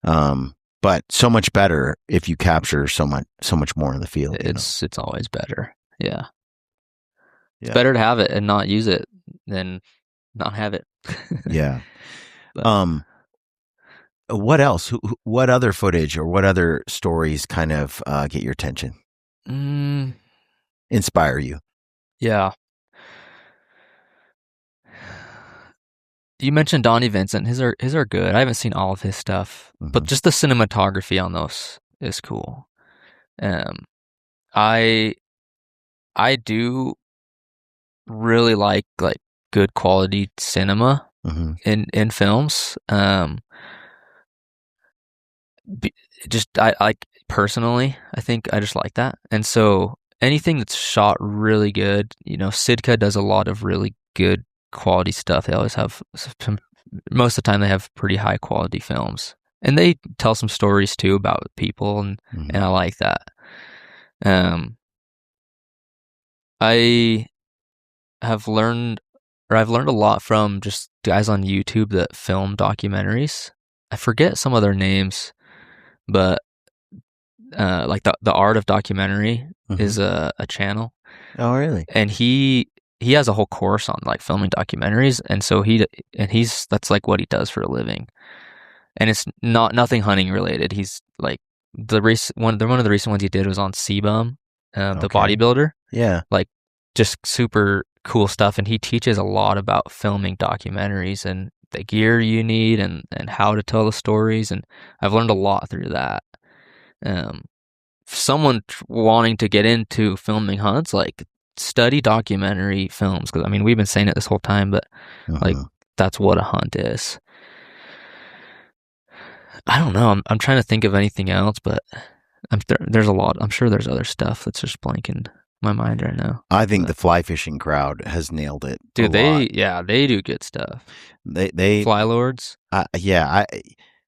But so much better if you capture so much more in the field. It's always better. Yeah. It's better to have it and not use it than not have it. Yeah. What else? What other footage or what other stories kind of get your attention? Inspire you? Yeah. You mentioned Donnie Vincent. His are good. I haven't seen all of his stuff, but just the cinematography on those is cool. I do really like good quality cinema in films. I personally, I think I just like that. And so anything that's shot really good, Sitka does a lot of really good quality stuff. They always have most of the time they have pretty high quality films, and they tell some stories too about people, and I like that. I've learned a lot from just guys on YouTube that film documentaries. I forget some of their names, but like the Art of Documentary is a channel. Oh, really? And he has a whole course on like filming documentaries, and so that's like what he does for a living. And it's nothing hunting related. He's like one of the recent ones he did was on Sebum, the bodybuilder. Yeah. Like just super cool stuff, and he teaches a lot about filming documentaries and the gear you need and how to tell the stories, and I've learned a lot through that. Someone wanting to get into filming hunts, like study documentary films, because I mean we've been saying it this whole time, but like that's what a hunt is. I don't know. I'm trying to think of anything else, but there's a lot. I'm sure there's other stuff that's just blanking my mind right now. I think the fly fishing crowd has nailed it. Dude, they do good stuff. They Fly Lords.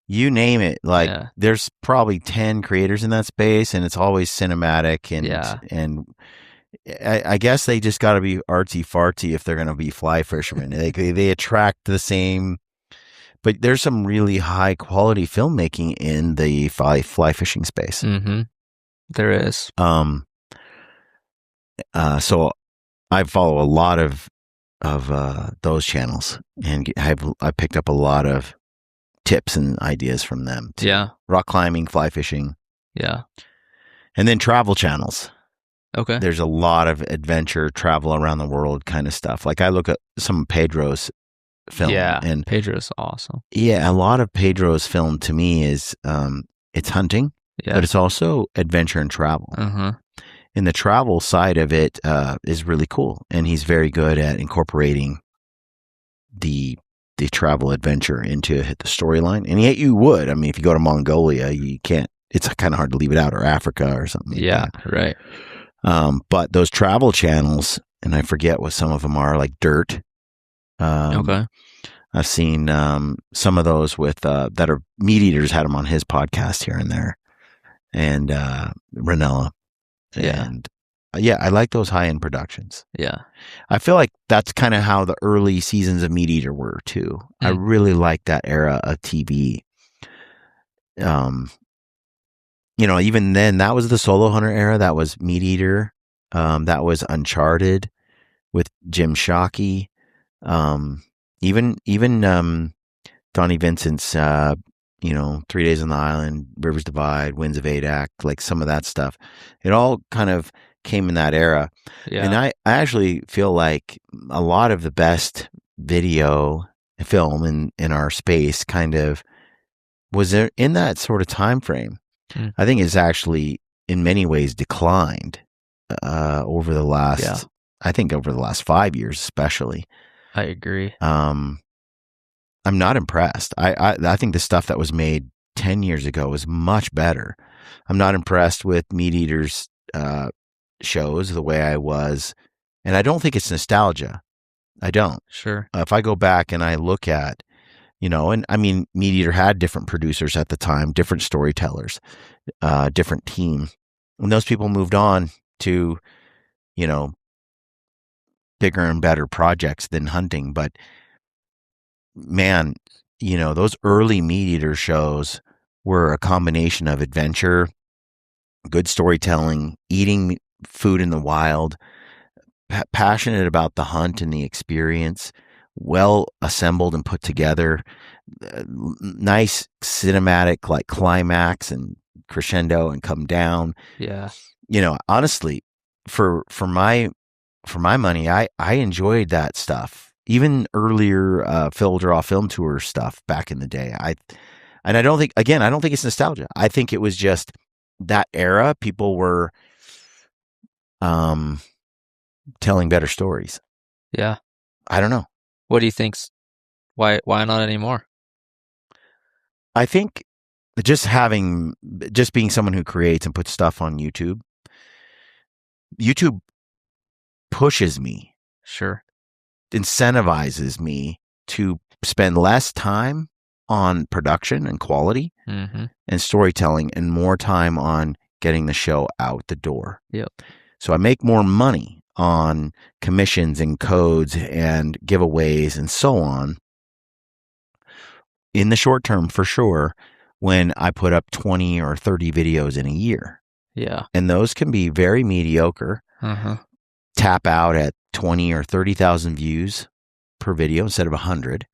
You name it. Like there's probably 10 creators in that space, and it's always cinematic and I guess they just got to be artsy fartsy if they're going to be fly fishermen. they attract the same. But there's some really high quality filmmaking in the fly fishing space. There is. So I follow a lot of those channels, and I picked up a lot of tips and ideas from them too. Yeah. Rock climbing, fly fishing. Yeah. And then travel channels. Okay. There's a lot of adventure, travel around the world kind of stuff. Like I look at some of Pedro's film. Yeah, and Pedro's awesome. Yeah, a lot of Pedro's film to me is it's hunting, but it's also adventure and travel. And the travel side of it is really cool, and he's very good at incorporating the travel adventure into the storyline. And yet you would, I mean, if you go to Mongolia, you can't. It's kind of hard to leave it out, or Africa or something. Yeah, like that. Right. But those travel channels, and I forget what some of them are, like Dirt. Okay. I've seen some of those with that are Meat Eaters had him on his podcast here and there, and Ranella. And I like those high end productions. Yeah, I feel like that's kind of how the early seasons of Meat Eater were too. I really like that era of TV. Even then, that was the Solo Hunter era. That was Meat Eater. That was Uncharted with Jim Shockey. Even Donnie Vincent's 3 Days on the Island, Rivers Divide, Winds of Adak, like some of that stuff. It all kind of came in that era. Yeah. And I actually feel like a lot of the best video film in our space kind of was there in that sort of time frame. I think it's actually in many ways declined over the last over the last 5 years especially. I agree. I'm not impressed. I think the stuff that was made 10 years ago was much better. I'm not impressed with Meat Eater's shows the way I was. And I don't think it's nostalgia. I don't. Sure. If I go back and I look at, and I mean, Meat Eater had different producers at the time, different storytellers, different team. And those people moved on to, bigger and better projects than hunting. But man, those early Meat Eater shows were a combination of adventure, good storytelling, eating food in the wild, passionate about the hunt and the experience, well assembled and put together, nice cinematic like climax and crescendo and come down. Yeah. Honestly, for my money, I enjoyed that stuff. Even earlier Phil Draw film tour stuff back in the day. I don't think it's nostalgia. I think it was just that era. People were telling better stories. Yeah. I don't know. What do you think's why not anymore? I think just being someone who creates and puts stuff on YouTube pushes me. Sure. Incentivizes me to spend less time on production and quality and storytelling and more time on getting the show out the door. Yep. So I make more money on commissions and codes and giveaways and so on in the short term, for sure, when I put up 20 or 30 videos in a year. Yeah. And those can be very mediocre. Tap out at 20 or 30,000 views per video instead of 100,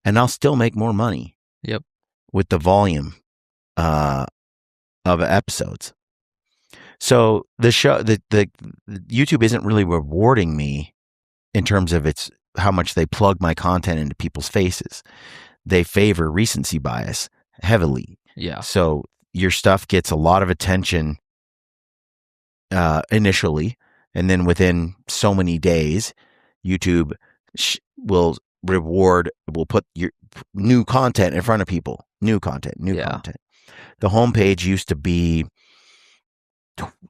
and I'll still make more money. Yep. With the volume of episodes. So the show, the YouTube isn't really rewarding me in terms of how much they plug my content into people's faces. They favor recency bias heavily. Yeah. So your stuff gets a lot of attention initially, and then within so many days, YouTube will put your new content in front of people. New content. The homepage used to be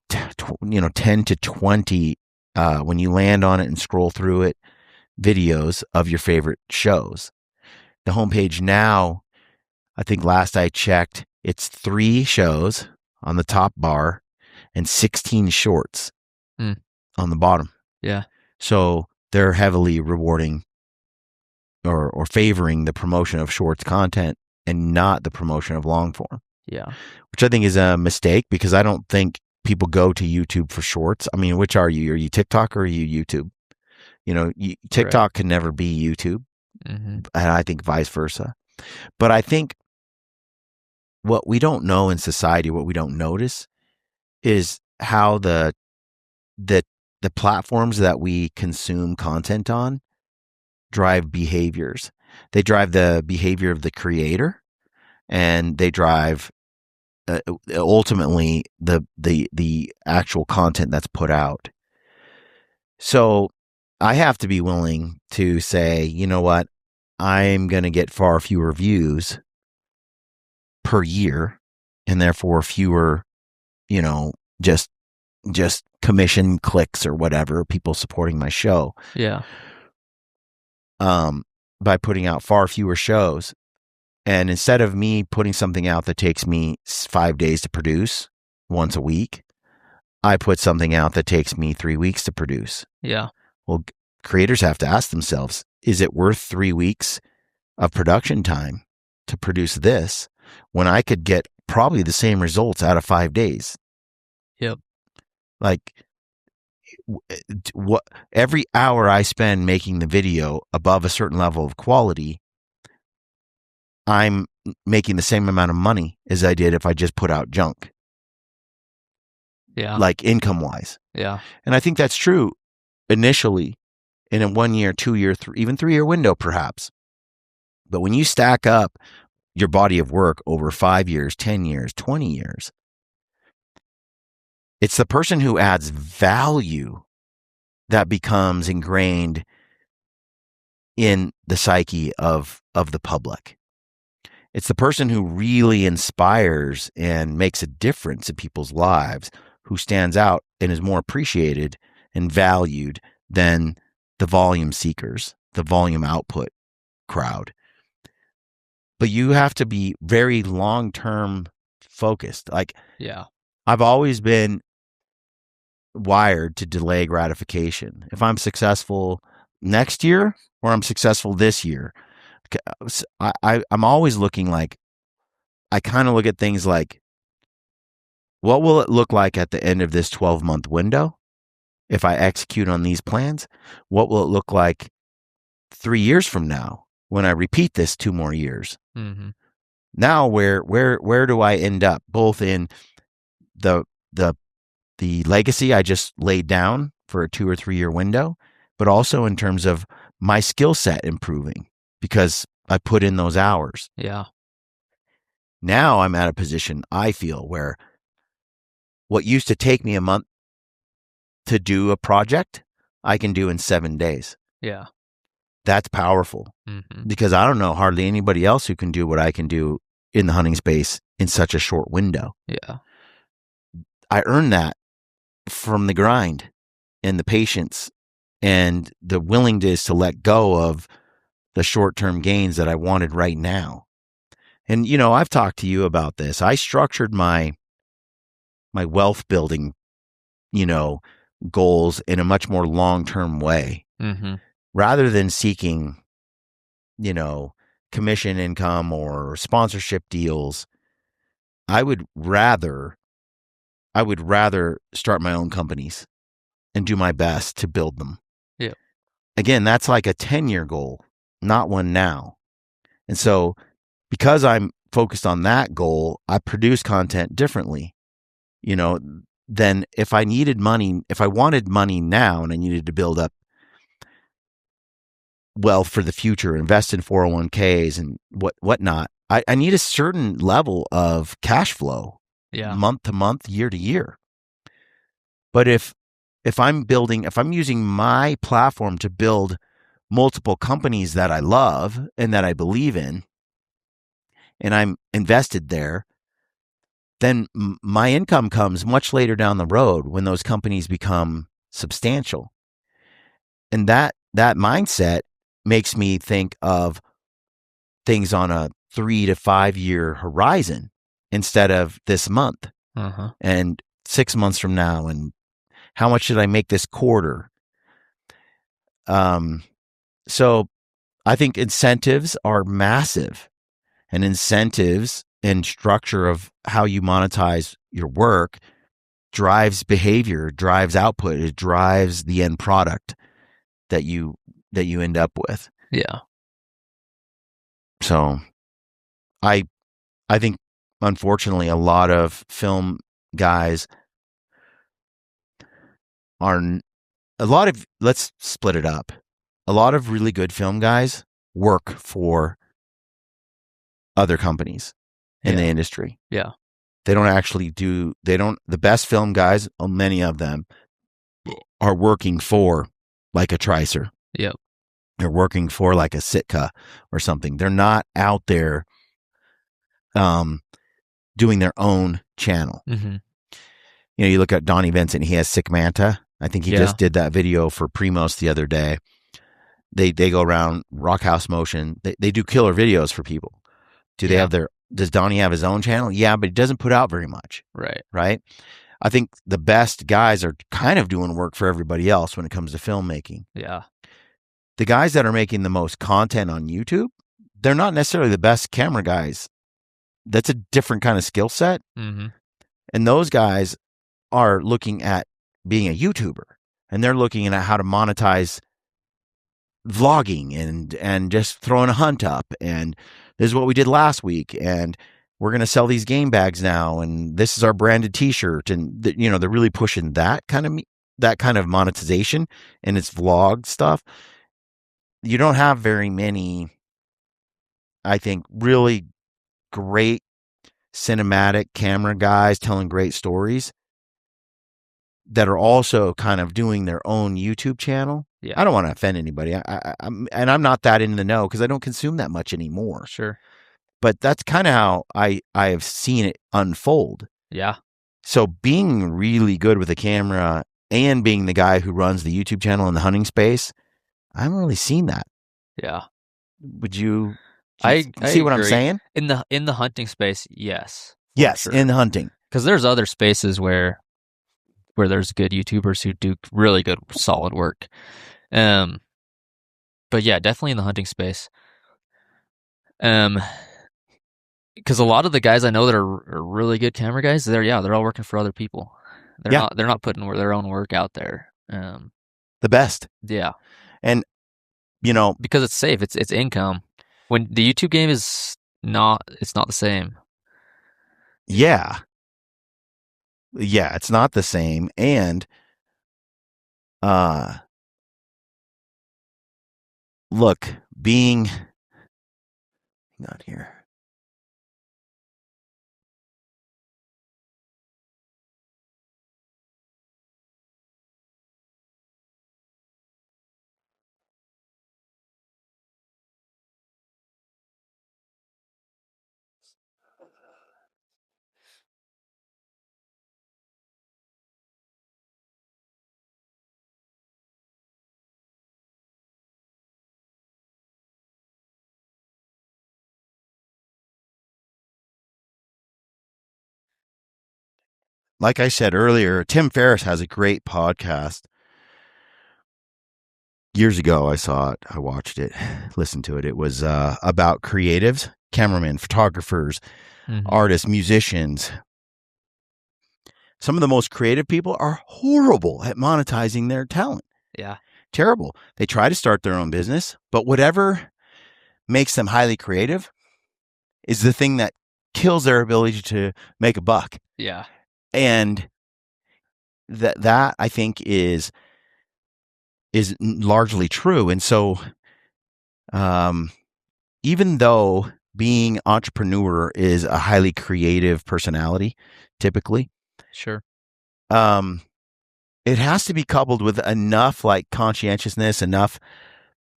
10 to 20 when you land on it and scroll through it, videos of your favorite shows. The homepage now, I think last I checked, it's 3 shows on the top bar and 16 shorts on the bottom. Yeah. So they're heavily rewarding or favoring the promotion of shorts content and not the promotion of long form. Yeah. Which I think is a mistake, because I don't think people go to YouTube for shorts. I mean, which are you? Are you TikTok or are you YouTube? TikTok can never be YouTube. And I think vice versa. But I think what we don't know in society, what we don't notice, is how the platforms that we consume content on drive behaviors. They drive the behavior of the creator, and they drive ultimately the actual content that's put out. So I have to be willing to say, you know what, I'm going to get far fewer views per year, and therefore fewer, just commission clicks or whatever, people supporting my show. Yeah. By putting out far fewer shows. And instead of me putting something out that takes me 5 days to produce once a week, I put something out that takes me 3 weeks to produce. Yeah. Well, creators have to ask themselves, is it worth 3 weeks of production time to produce this when I could get probably the same results out of 5 days? Yep. Like, what every hour I spend making the video above a certain level of quality, I'm making the same amount of money as I did if I just put out junk. Yeah. Like income wise. Yeah. And I think that's true initially in a 1 year, 2 year, even 3 year window, perhaps. But when you stack up your body of work over 5 years, 10 years, 20 years, it's the person who adds value that becomes ingrained in the psyche of the public. It's the person who really inspires and makes a difference in people's lives who stands out and is more appreciated and valued than the volume seekers, the volume output crowd. But you have to be very long-term focused. Like, I've always been wired to delay gratification. If I'm successful next year or I'm successful this year, I'm always looking like, I kind of look at things like, what will it look like at the end of this 12-month window if I execute on these plans? What will it look like 3 years from now when I repeat this 2 more years? Mm-hmm. Now, where do I end up? Both in the legacy I just laid down for a 2 or 3 year window, but also in terms of my skill set improving because I put in those hours. Yeah. Now I'm at a position, I feel, where what used to take me a month to do a project, I can do in 7 days. Yeah. That's powerful because I don't know hardly anybody else who can do what I can do in the hunting space in such a short window. Yeah. I earned that from the grind and the patience and the willingness to let go of the short-term gains that I wanted right now. And, you know, I've talked to you about this. I structured my wealth building, you know, goals in a much more long-term way. Rather than seeking, you know, commission income or sponsorship deals, I would rather start my own companies and do my best to build them. Yeah. Again, that's like a 10-year goal, not one now. And so because I'm focused on that goal, I produce content differently, you know, than if I wanted money now and I needed to build up wealth for the future, invest in 401ks and whatnot. I need a certain level of cash flow, month to month, year to year. But if I'm using my platform to build multiple companies that I love and that I believe in, and I'm invested there, then my income comes much later down the road when those companies become substantial. And that mindset makes me think of things on a 3 to 5 year horizon instead of this month and 6 months from now. And how much should I make this quarter? So I think incentives are massive, and incentives and structure of how you monetize your work drives behavior, drives output, it drives the end product that you end up with. Yeah. So I think, unfortunately, a lot of film guys let's split it up. A lot of really good film guys work for other companies in the industry. Yeah. They don't actually the best film guys, many of them are working for like a Tricer. Yep. They're working for like a Sitka or something. They're not out there doing their own channel. You know, you look at Donnie Vincent, he has Sick Manta. I think he just did that video for Primos the other day. They go around Rockhouse Motion. They do killer videos for people. Does Donnie have his own channel? Yeah, but he doesn't put out very much. Right. I think the best guys are kind of doing work for everybody else when it comes to filmmaking. Yeah. The guys that are making the most content on YouTube, they're not necessarily the best camera guys. That's a different kind of skill set. And those guys are looking at being a YouTuber, and they're looking at how to monetize vlogging and just throwing a hunt up. And this is what we did last week. And we're going to sell these game bags now. And this is our branded t-shirt. And you know, they're really pushing that kind of monetization and its vlog stuff. You don't have very many, I think, really great cinematic camera guys telling great stories that are also kind of doing their own YouTube channel. Yeah. I don't want to offend anybody. I'm not that in the know because I don't consume that much anymore. Sure. but that's kind of how I have seen it unfold. Yeah. So being really good with a camera and being the guy who runs the YouTube channel in the hunting space, I haven't really seen that. Yeah. Would you I see what I'm saying? In the hunting space, yes. Yes, sure. in hunting. Because there's other spaces where there's good YouTubers who do really good, solid work. But yeah, definitely in the hunting space. Because a lot of the guys I know that are really good camera guys, they're all working for other people. They're not putting their own work out there. The best. Yeah. And because it's safe, it's income. When the YouTube game it's not the same. Yeah. Yeah, it's not the same. And look, being not here. Like I said earlier, Tim Ferriss has a great podcast. Years ago, I saw it. I watched it, listened to it. It was about creatives, cameramen, photographers, artists, musicians. Some of the most creative people are horrible at monetizing their talent. Yeah. Terrible. They try to start their own business, but whatever makes them highly creative is the thing that kills their ability to make a buck. Yeah. And that I think is largely true. And so even though being entrepreneur is a highly creative personality, typically. Sure. It has to be coupled with enough like conscientiousness, enough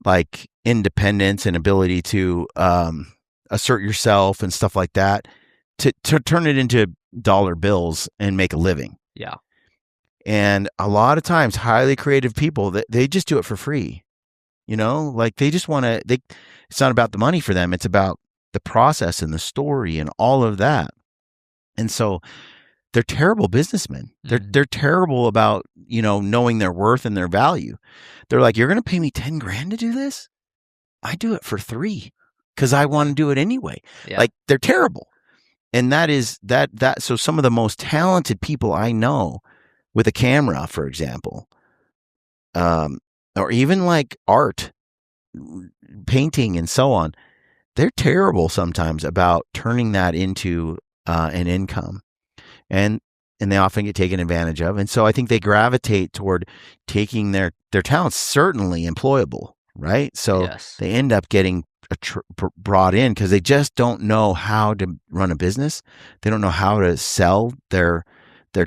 like independence and ability to assert yourself and stuff like that to turn it into dollar bills and make a living. Yeah. And a lot of times highly creative people, they just do it for free. Like they just want to, it's not about the money for them. It's about the process and the story and all of that. And so they're terrible businessmen. They're terrible about, knowing their worth and their value. They're like, you're going to pay me 10 grand to do this? I do it for 3 because I want to do it anyway. Yeah. Like they're terrible. And that is that. So some of the most talented people I know with a camera, for example, or even like art, painting and so on, they're terrible sometimes about turning that into an income. And they often get taken advantage of. And so I think they gravitate toward taking their talents certainly employable, right? So they end up getting brought in because they just don't know how to run a business. They don't know how to sell their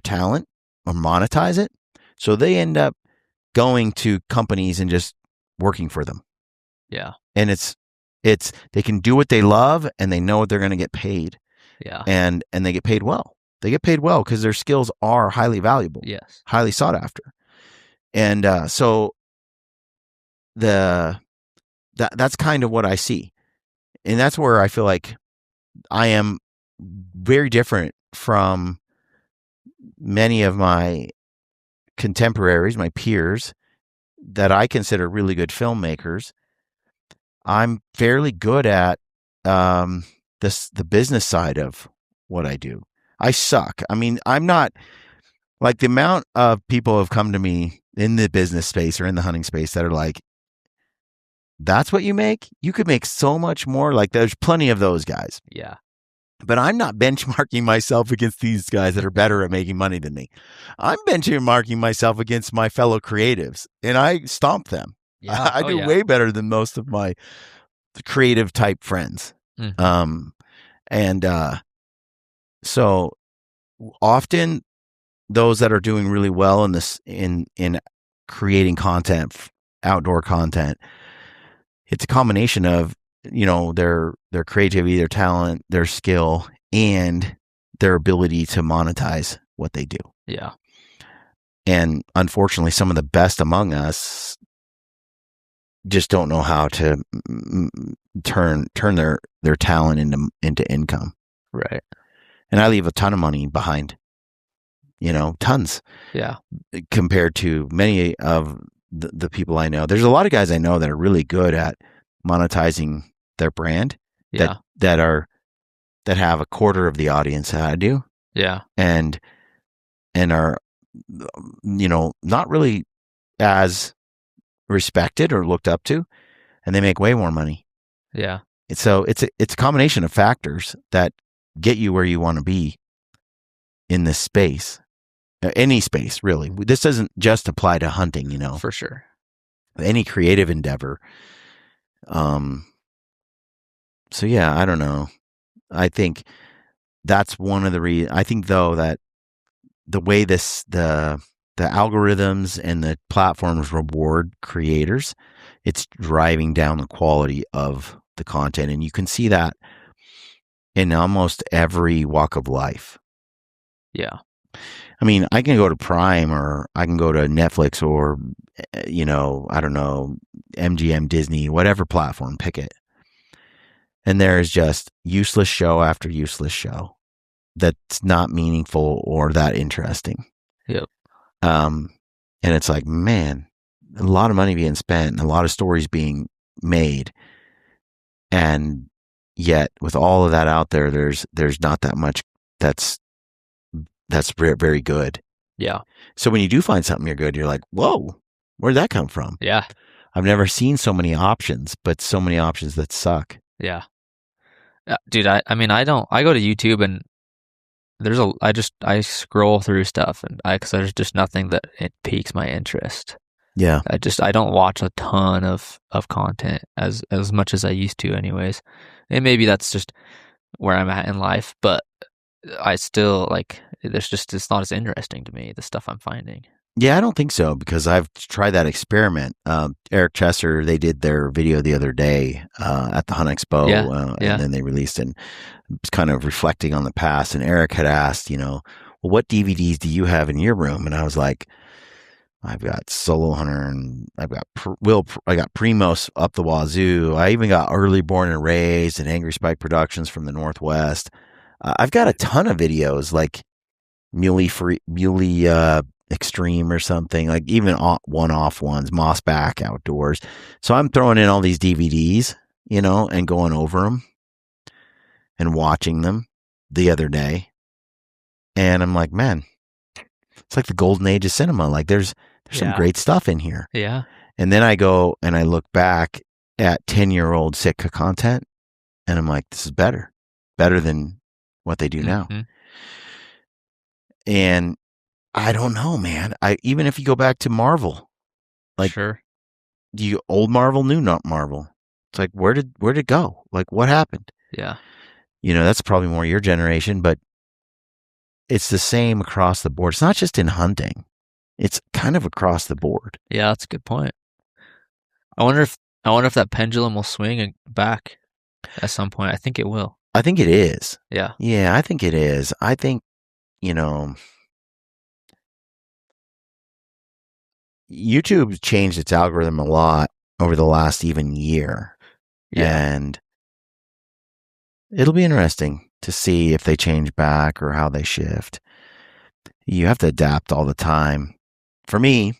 talent or monetize it. So they end up going to companies and just working for them. Yeah. And it's they can do what they love and they know what they're going to get paid. Yeah. And they get paid well. They get paid well because their skills are highly valuable. Yes. Highly sought after. And so that's kind of what I see. And that's where I feel like I am very different from many of my contemporaries, my peers, that I consider really good filmmakers. I'm fairly good at the business side of what I do. I suck. I mean, I'm not like the amount of people have come to me in the business space or in the hunting space that are like, that's what you make? You could make so much more. Like there's plenty of those guys. Yeah. But I'm not benchmarking myself against these guys that are better at making money than me. I'm benchmarking myself against my fellow creatives and I stomp them. Yeah. I do way better than most of my creative type friends. So often those that are doing really well in this, in creating content, outdoor content, it's a combination of their creativity, their talent, their skill, and their ability to monetize what they do. Yeah. And unfortunately, some of the best among us just don't know how to turn their talent into income. Right. And I leave a ton of money behind, tons. Yeah. Compared to many of the people I know. There's a lot of guys I know that are really good at monetizing their brand. Yeah. That have a quarter of the audience that I do. Yeah. And are, not really as respected or looked up to, and they make way more money. Yeah. So it's a combination of factors that get you where you want to be in this space, any space really. This doesn't just apply to hunting, For sure. Any creative endeavor. So yeah, I don't know. I think that's one of the reasons. I think though that the way the algorithms and the platforms reward creators, it's driving down the quality of the content. And you can see that in almost every walk of life. Yeah. I mean, I can go to Prime or I can go to Netflix or, I don't know, MGM, Disney, whatever platform, pick it. And there is just useless show after useless show that's not meaningful or that interesting. Yep. And it's like, man, a lot of money being spent and a lot of stories being made. And yet with all of that out there, there's not that much that's very, very good. Yeah. So when you do find something you're good, you're like, whoa, where'd that come from? Yeah. I've never seen so many options, but so many options that suck. Yeah. Dude, I go to YouTube and I scroll through stuff and because there's just nothing that it piques my interest. Yeah. I don't watch a ton of content as much as I used to anyways. And maybe that's just where I'm at in life, but I still it's not as interesting to me, the stuff I'm finding. Yeah, I don't think so because I've tried that experiment. Eric Chesser, they did their video the other day at the Hunt Expo, and then they released it. It was kind of reflecting on the past. And Eric had asked, well, what DVDs do you have in your room? And I was like, I've got Solo Hunter and I've got I got Primos up the wazoo. I even got Early Born and Raised and Angry Spike Productions from the Northwest. I've got a ton of videos like Muley Extreme or something, like even one-off ones, Mossback Outdoors. So I'm throwing in all these DVDs, and going over them and watching them the other day. And I'm like, man, it's like the golden age of cinema. Like there's some great stuff in here. Yeah. And then I go and I look back at 10-year-old Sitka content and I'm like, this is better than what they do now. And I don't know, man. Even if you go back to Marvel, like sure. Old Marvel, new not Marvel. It's like, where'd it go? Like what happened? Yeah. That's probably more your generation, but it's the same across the board. It's not just in hunting. It's kind of across the board. Yeah, that's a good point. I wonder if that pendulum will swing back at some point. I think it will. I think it is. Yeah. Yeah, I think it is. I think, YouTube changed its algorithm a lot over the last even year. Yeah. And it'll be interesting to see if they change back or how they shift. You have to adapt all the time. For me,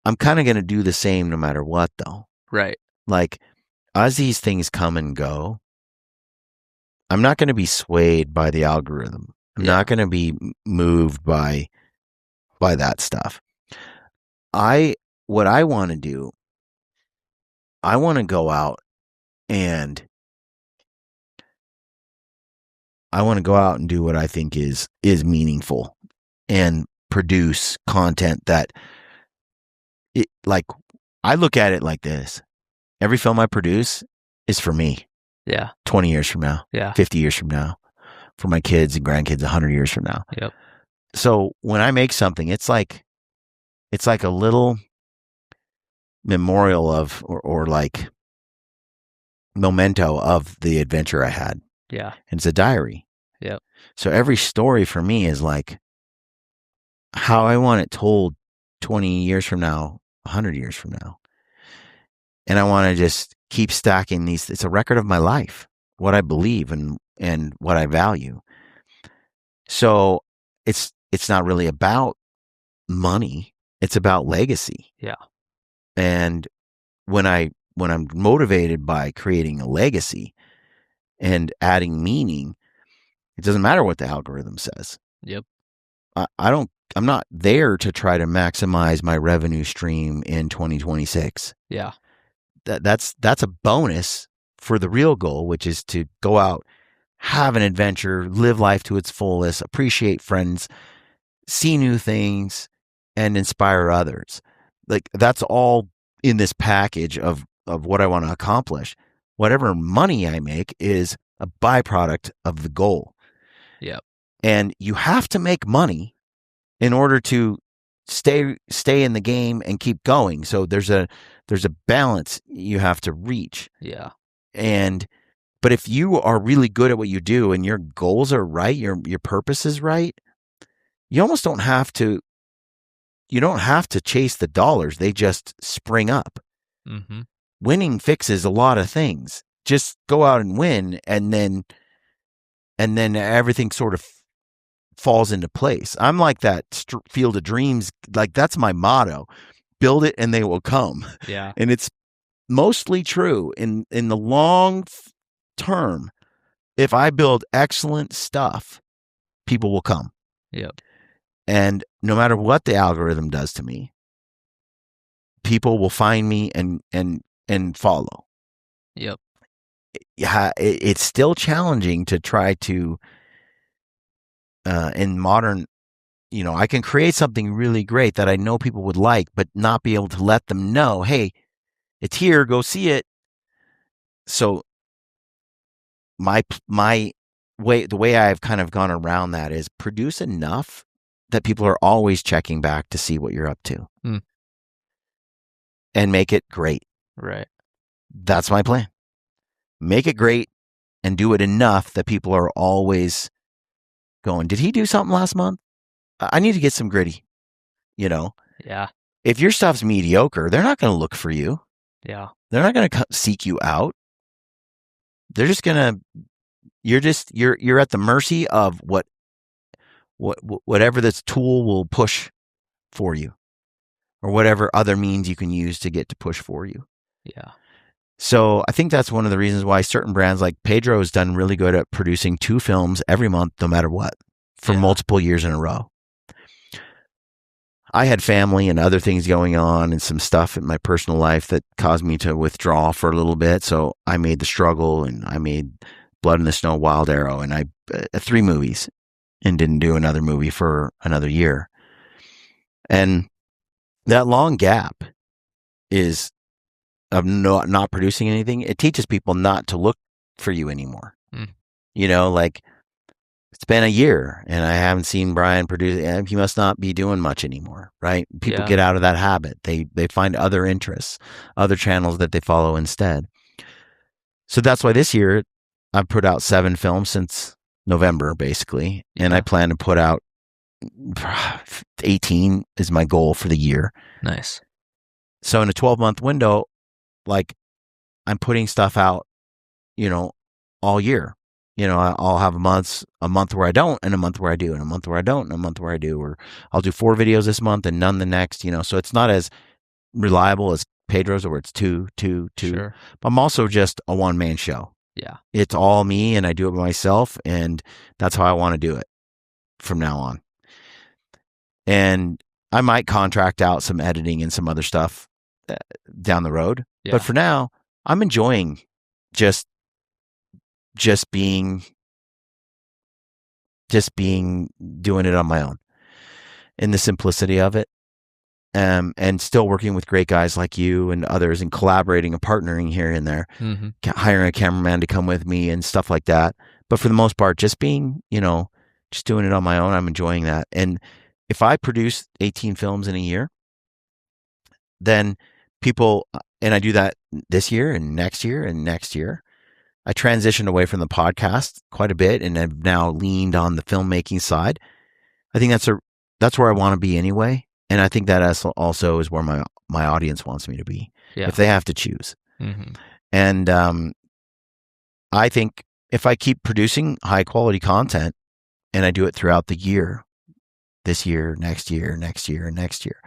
I'm kind of going to do the same no matter what, though. Right. Like, as these things come and go, I'm not going to be swayed by the algorithm. I'm not going to be moved by that stuff. What I want to do, I want to go out and do what I think is meaningful and produce content that I look at it like this. Every film I produce is for me. Yeah. 20 years from now. Yeah. 50 years from now. For my kids and grandkids 100 years from now. Yep. So when I make something, it's like a little memorial of or like memento of the adventure I had. Yeah. And it's a diary. Yep. So every story for me is like how I want it told 20 years from now, 100 years from now. And I want to just keep stacking these. It's a record of my life, what I believe and what I value. So it's not really about money. It's about legacy. Yeah. And when I'm motivated by creating a legacy and adding meaning, it doesn't matter what the algorithm says. Yep. I'm not there to try to maximize my revenue stream in 2026. Yeah. That's a bonus for the real goal, which is to go out, have an adventure, live life to its fullest, appreciate friends, see new things, and inspire others. Like that's all in this package of what I want to accomplish. Whatever money I make is a byproduct of the goal. Yep. And you have to make money in order to stay in the game and keep going. So there's a balance you have to reach. Yeah. But if you are really good at what you do and your goals are right, your purpose is right, you almost don't have to chase the dollars. They just spring up. Mm-hmm. Winning fixes a lot of things. Just go out and win, and then everything sort of falls into place. I'm like that Field of Dreams. Like that's my motto: build it and they will come. Yeah. And it's mostly true in the long term. If I build excellent stuff, people will come. Yep. And no matter what the algorithm does to me, people will find me and follow. Yep. Yeah, it's still challenging to try to in modern, I can create something really great that I know people would like, but not be able to let them know, hey, it's here, go see it. So my way, the way I've kind of gone around that is produce enough that people are always checking back to see what you're up to. And make it great. Right. That's my plan. Make it great and do it enough that people are always going, did he do something last month? I need to get some gritty, Yeah. If your stuff's mediocre, they're not going to look for you. Yeah. They're not going to seek you out. They're just going to, you're at the mercy of whatever this tool will push for you or whatever other means you can use to get to push for you. Yeah. So I think that's one of the reasons why certain brands like Pedro has done really good at producing 2 films every month, no matter what, for multiple years in a row. I had family and other things going on and some stuff in my personal life that caused me to withdraw for a little bit. So I made The Struggle and I made Blood in the Snow, Wild Arrow, and I 3 movies and didn't do another movie for another year. And that long gap is of not producing anything. It teaches people not to look for you anymore. Like it's been a year and I haven't seen Brian produce. He must not be doing much anymore, right? People get out of that habit. They find other interests, other channels that they follow instead. So that's why this year I've put out 7 films since November, basically. And I plan to put out 18 is my goal for the year. Nice. So in a 12-month window, like I'm putting stuff out, all year. I'll have a month where I don't, and a month where I do, and a month where I don't, and a month where I do, or I'll do 4 videos this month and none the next, so it's not as reliable as Pedro's where it's 2. Sure. But I'm also just a one-man show. Yeah. It's all me and I do it by myself, and that's how I want to do it from now on. And I might contract out some editing and some other stuff down the road. Yeah. But for now, I'm enjoying just being doing it on my own in the simplicity of it. And still working with great guys like you and others and collaborating and partnering here and there, hiring a cameraman to come with me and stuff like that. But for the most part, just being, just doing it on my own, I'm enjoying that. And if I produce 18 films in a year, then people, and I do that this year and next year and next year, I transitioned away from the podcast quite a bit and have now leaned on the filmmaking side. I think that's where I want to be anyway. And I think that also is where my audience wants me to be if they have to choose. Mm-hmm. And I think if I keep producing high quality content and I do it throughout the year, this year, next year, next year, next year,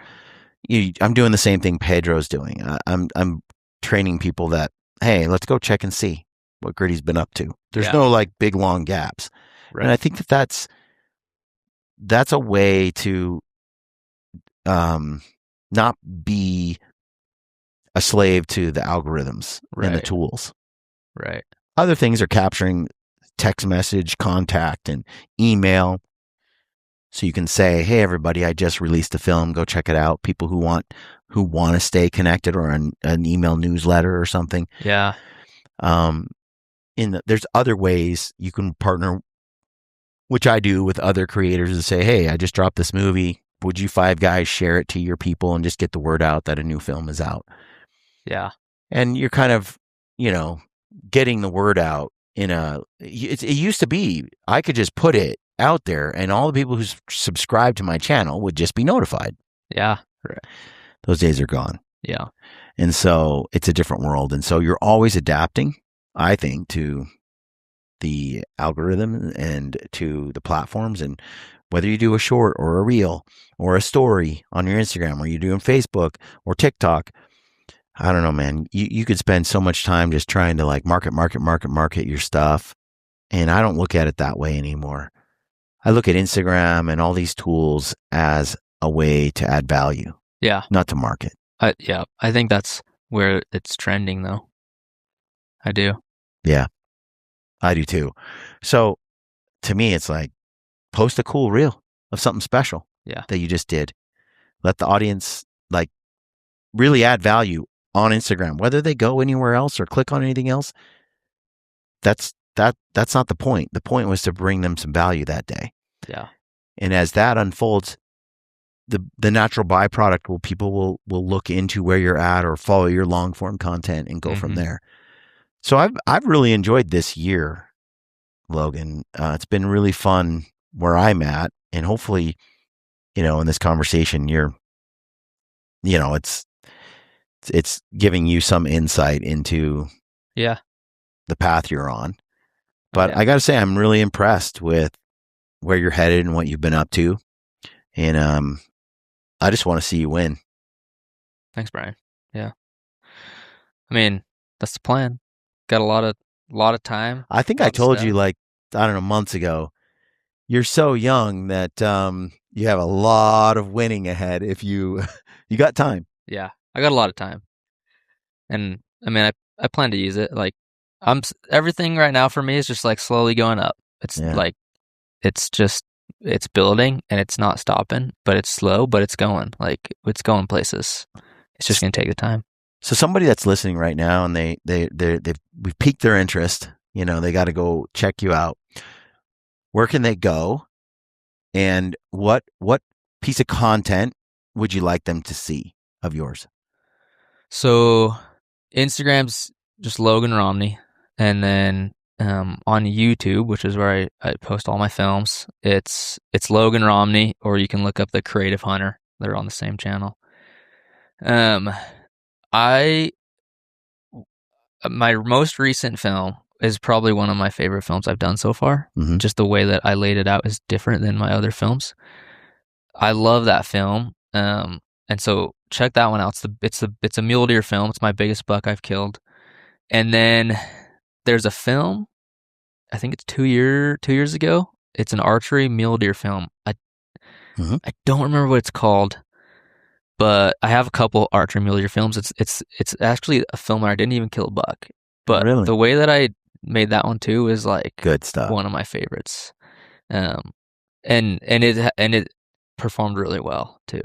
I'm doing the same thing Pedro's doing. I'm training people that, hey, let's go check and see what Gritty's been up to. There's no like big long gaps. Right. And I think that's a way to not be a slave to the algorithms and the tools. Right. Other things are capturing text message, contact, and email. So you can say, hey, everybody, I just released a film. Go check it out. People who want to stay connected, or an email newsletter or something. Yeah. There's other ways you can partner, which I do with other creators, and say, hey, I just dropped this movie. Would you 5 guys share it to your people and just get the word out that a new film is out? Yeah. And you're kind of, getting the word out it used to be I could just put it out there and all the people who subscribe to my channel would just be notified. Yeah. Right. Those days are gone. Yeah. And so it's a different world. And so you're always adapting, I think, to the algorithm and to the platforms. And whether you do a short or a reel or a story on your Instagram, or you're doing Facebook or TikTok, I don't know, man. You could spend so much time just trying to like market your stuff. And I don't look at it that way anymore. I look at Instagram and all these tools as a way to add value. Yeah. Not to market. Yeah. I think that's where it's trending though. I do. Yeah. I do too. So to me, it's like, post a cool reel of something special that you just did. Let the audience like really add value on Instagram, whether they go anywhere else or click on anything else. That's not the point. The point was to bring them some value that day. Yeah. And as that unfolds, the natural byproduct people will look into where you're at or follow your long form content and go from there. So I've really enjoyed this year, Logan. It's been really fun where I'm at, and hopefully, in this conversation, it's giving you some insight into the path you're on. But I got to say, I'm really impressed with where you're headed and what you've been up to. And I just want to see you win. Thanks, Brian. Yeah. I mean, that's the plan. Got a lot of time. I think I told you, like, I don't know, months ago, you're so young that you have a lot of winning ahead if you got time. Yeah. I got a lot of time. And I mean, I plan to use it. Like, everything right now for me is just like slowly going up. It's like, it's building and it's not stopping, but it's slow, but it's going. Like, it's going places. It's just going to take the time. So somebody that's listening right now and we've piqued their interest, they got to go check you out. Where can they go? And what piece of content would you like them to see of yours? So Instagram's just Logan Romney. And then on YouTube, which is where I post all my films, it's Logan Romney, or you can look up The Creative Hunter. They're on the same channel. My most recent film is probably one of my favorite films I've done so far. Mm-hmm. Just the way that I laid it out is different than my other films. I love that film. And so check that one out. It's a mule deer film. It's my biggest buck I've killed. And then there's a film, I think it's 2 years ago. It's an archery mule deer film. I don't remember what it's called, but I have a couple archery mule deer films. It's actually a film where I didn't even kill a buck. But the way that I made that one too is like good stuff. One of my favorites. And it performed really well too.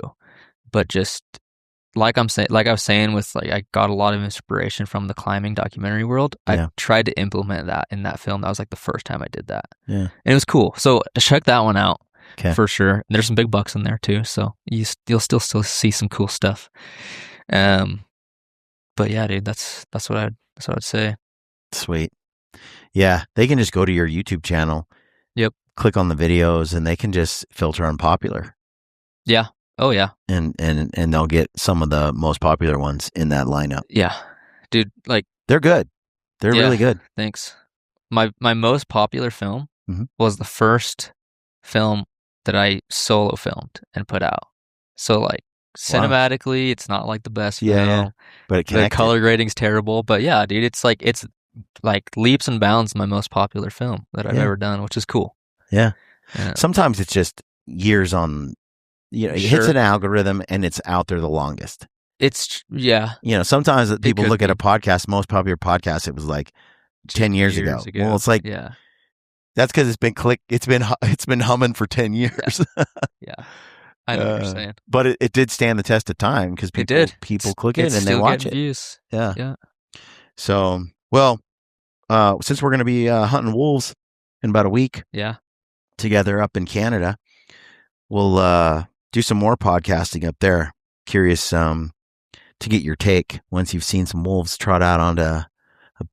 But just like I was saying with like, I got a lot of inspiration from the climbing documentary world. I tried to implement that in that film. That was like the first time I did that. Yeah. And it was cool. So check that one out for sure. And there's some big bucks in there too. So you'll still see some cool stuff. But yeah, dude, that's what I'd say. Sweet. Yeah, they can just go to your YouTube channel. Yep. Click on the videos, and they can just filter on popular. Yeah. Oh yeah. And they'll get some of the most popular ones in that lineup. Yeah, dude. Like they're good. They're really good. Thanks. My most popular film was the first film that I solo filmed and put out. So like cinematically, it's not like the best film. But the color grading's terrible. But yeah, dude, it's like leaps and bounds my most popular film that I've ever done, which is cool. Yeah. Sometimes it's just years on. It hits an algorithm and it's out there the longest. It's sometimes that people look at a podcast, most popular podcast, it was like 10 years ago. Well, it's like that's because it's been it's been humming for 10 years. Yeah. I know what you're saying. But it did stand the test of time because people click it and they watch it. Views. Yeah. So, well, since we're going to be hunting wolves in about a week, together up in Canada, we'll do some more podcasting up there. Curious to get your take once you've seen some wolves trot out onto a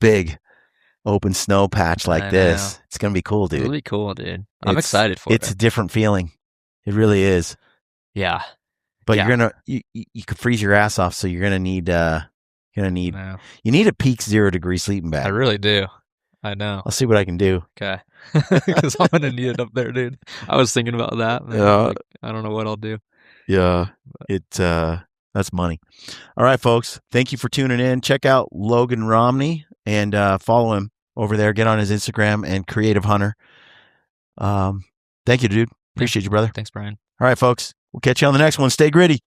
big open snow patch like this. It's going to be cool, dude. It'll be cool, dude. I'm excited for it. It's a different feeling. It really is. Yeah. But you could freeze your ass off, so you're going to need you need a peak 0 degree sleeping bag. I really do. I know. I'll see what I can do. Okay. Because I'm going to need it up there, dude. I was thinking about that. I don't know what I'll do. Yeah. That's money. All right, folks. Thank you for tuning in. Check out Logan Romney and follow him over there. Get on his Instagram and Creative Hunter. Thank you, dude. Appreciate you, brother. Thanks, Brian. All right, folks. We'll catch you on the next one. Stay gritty.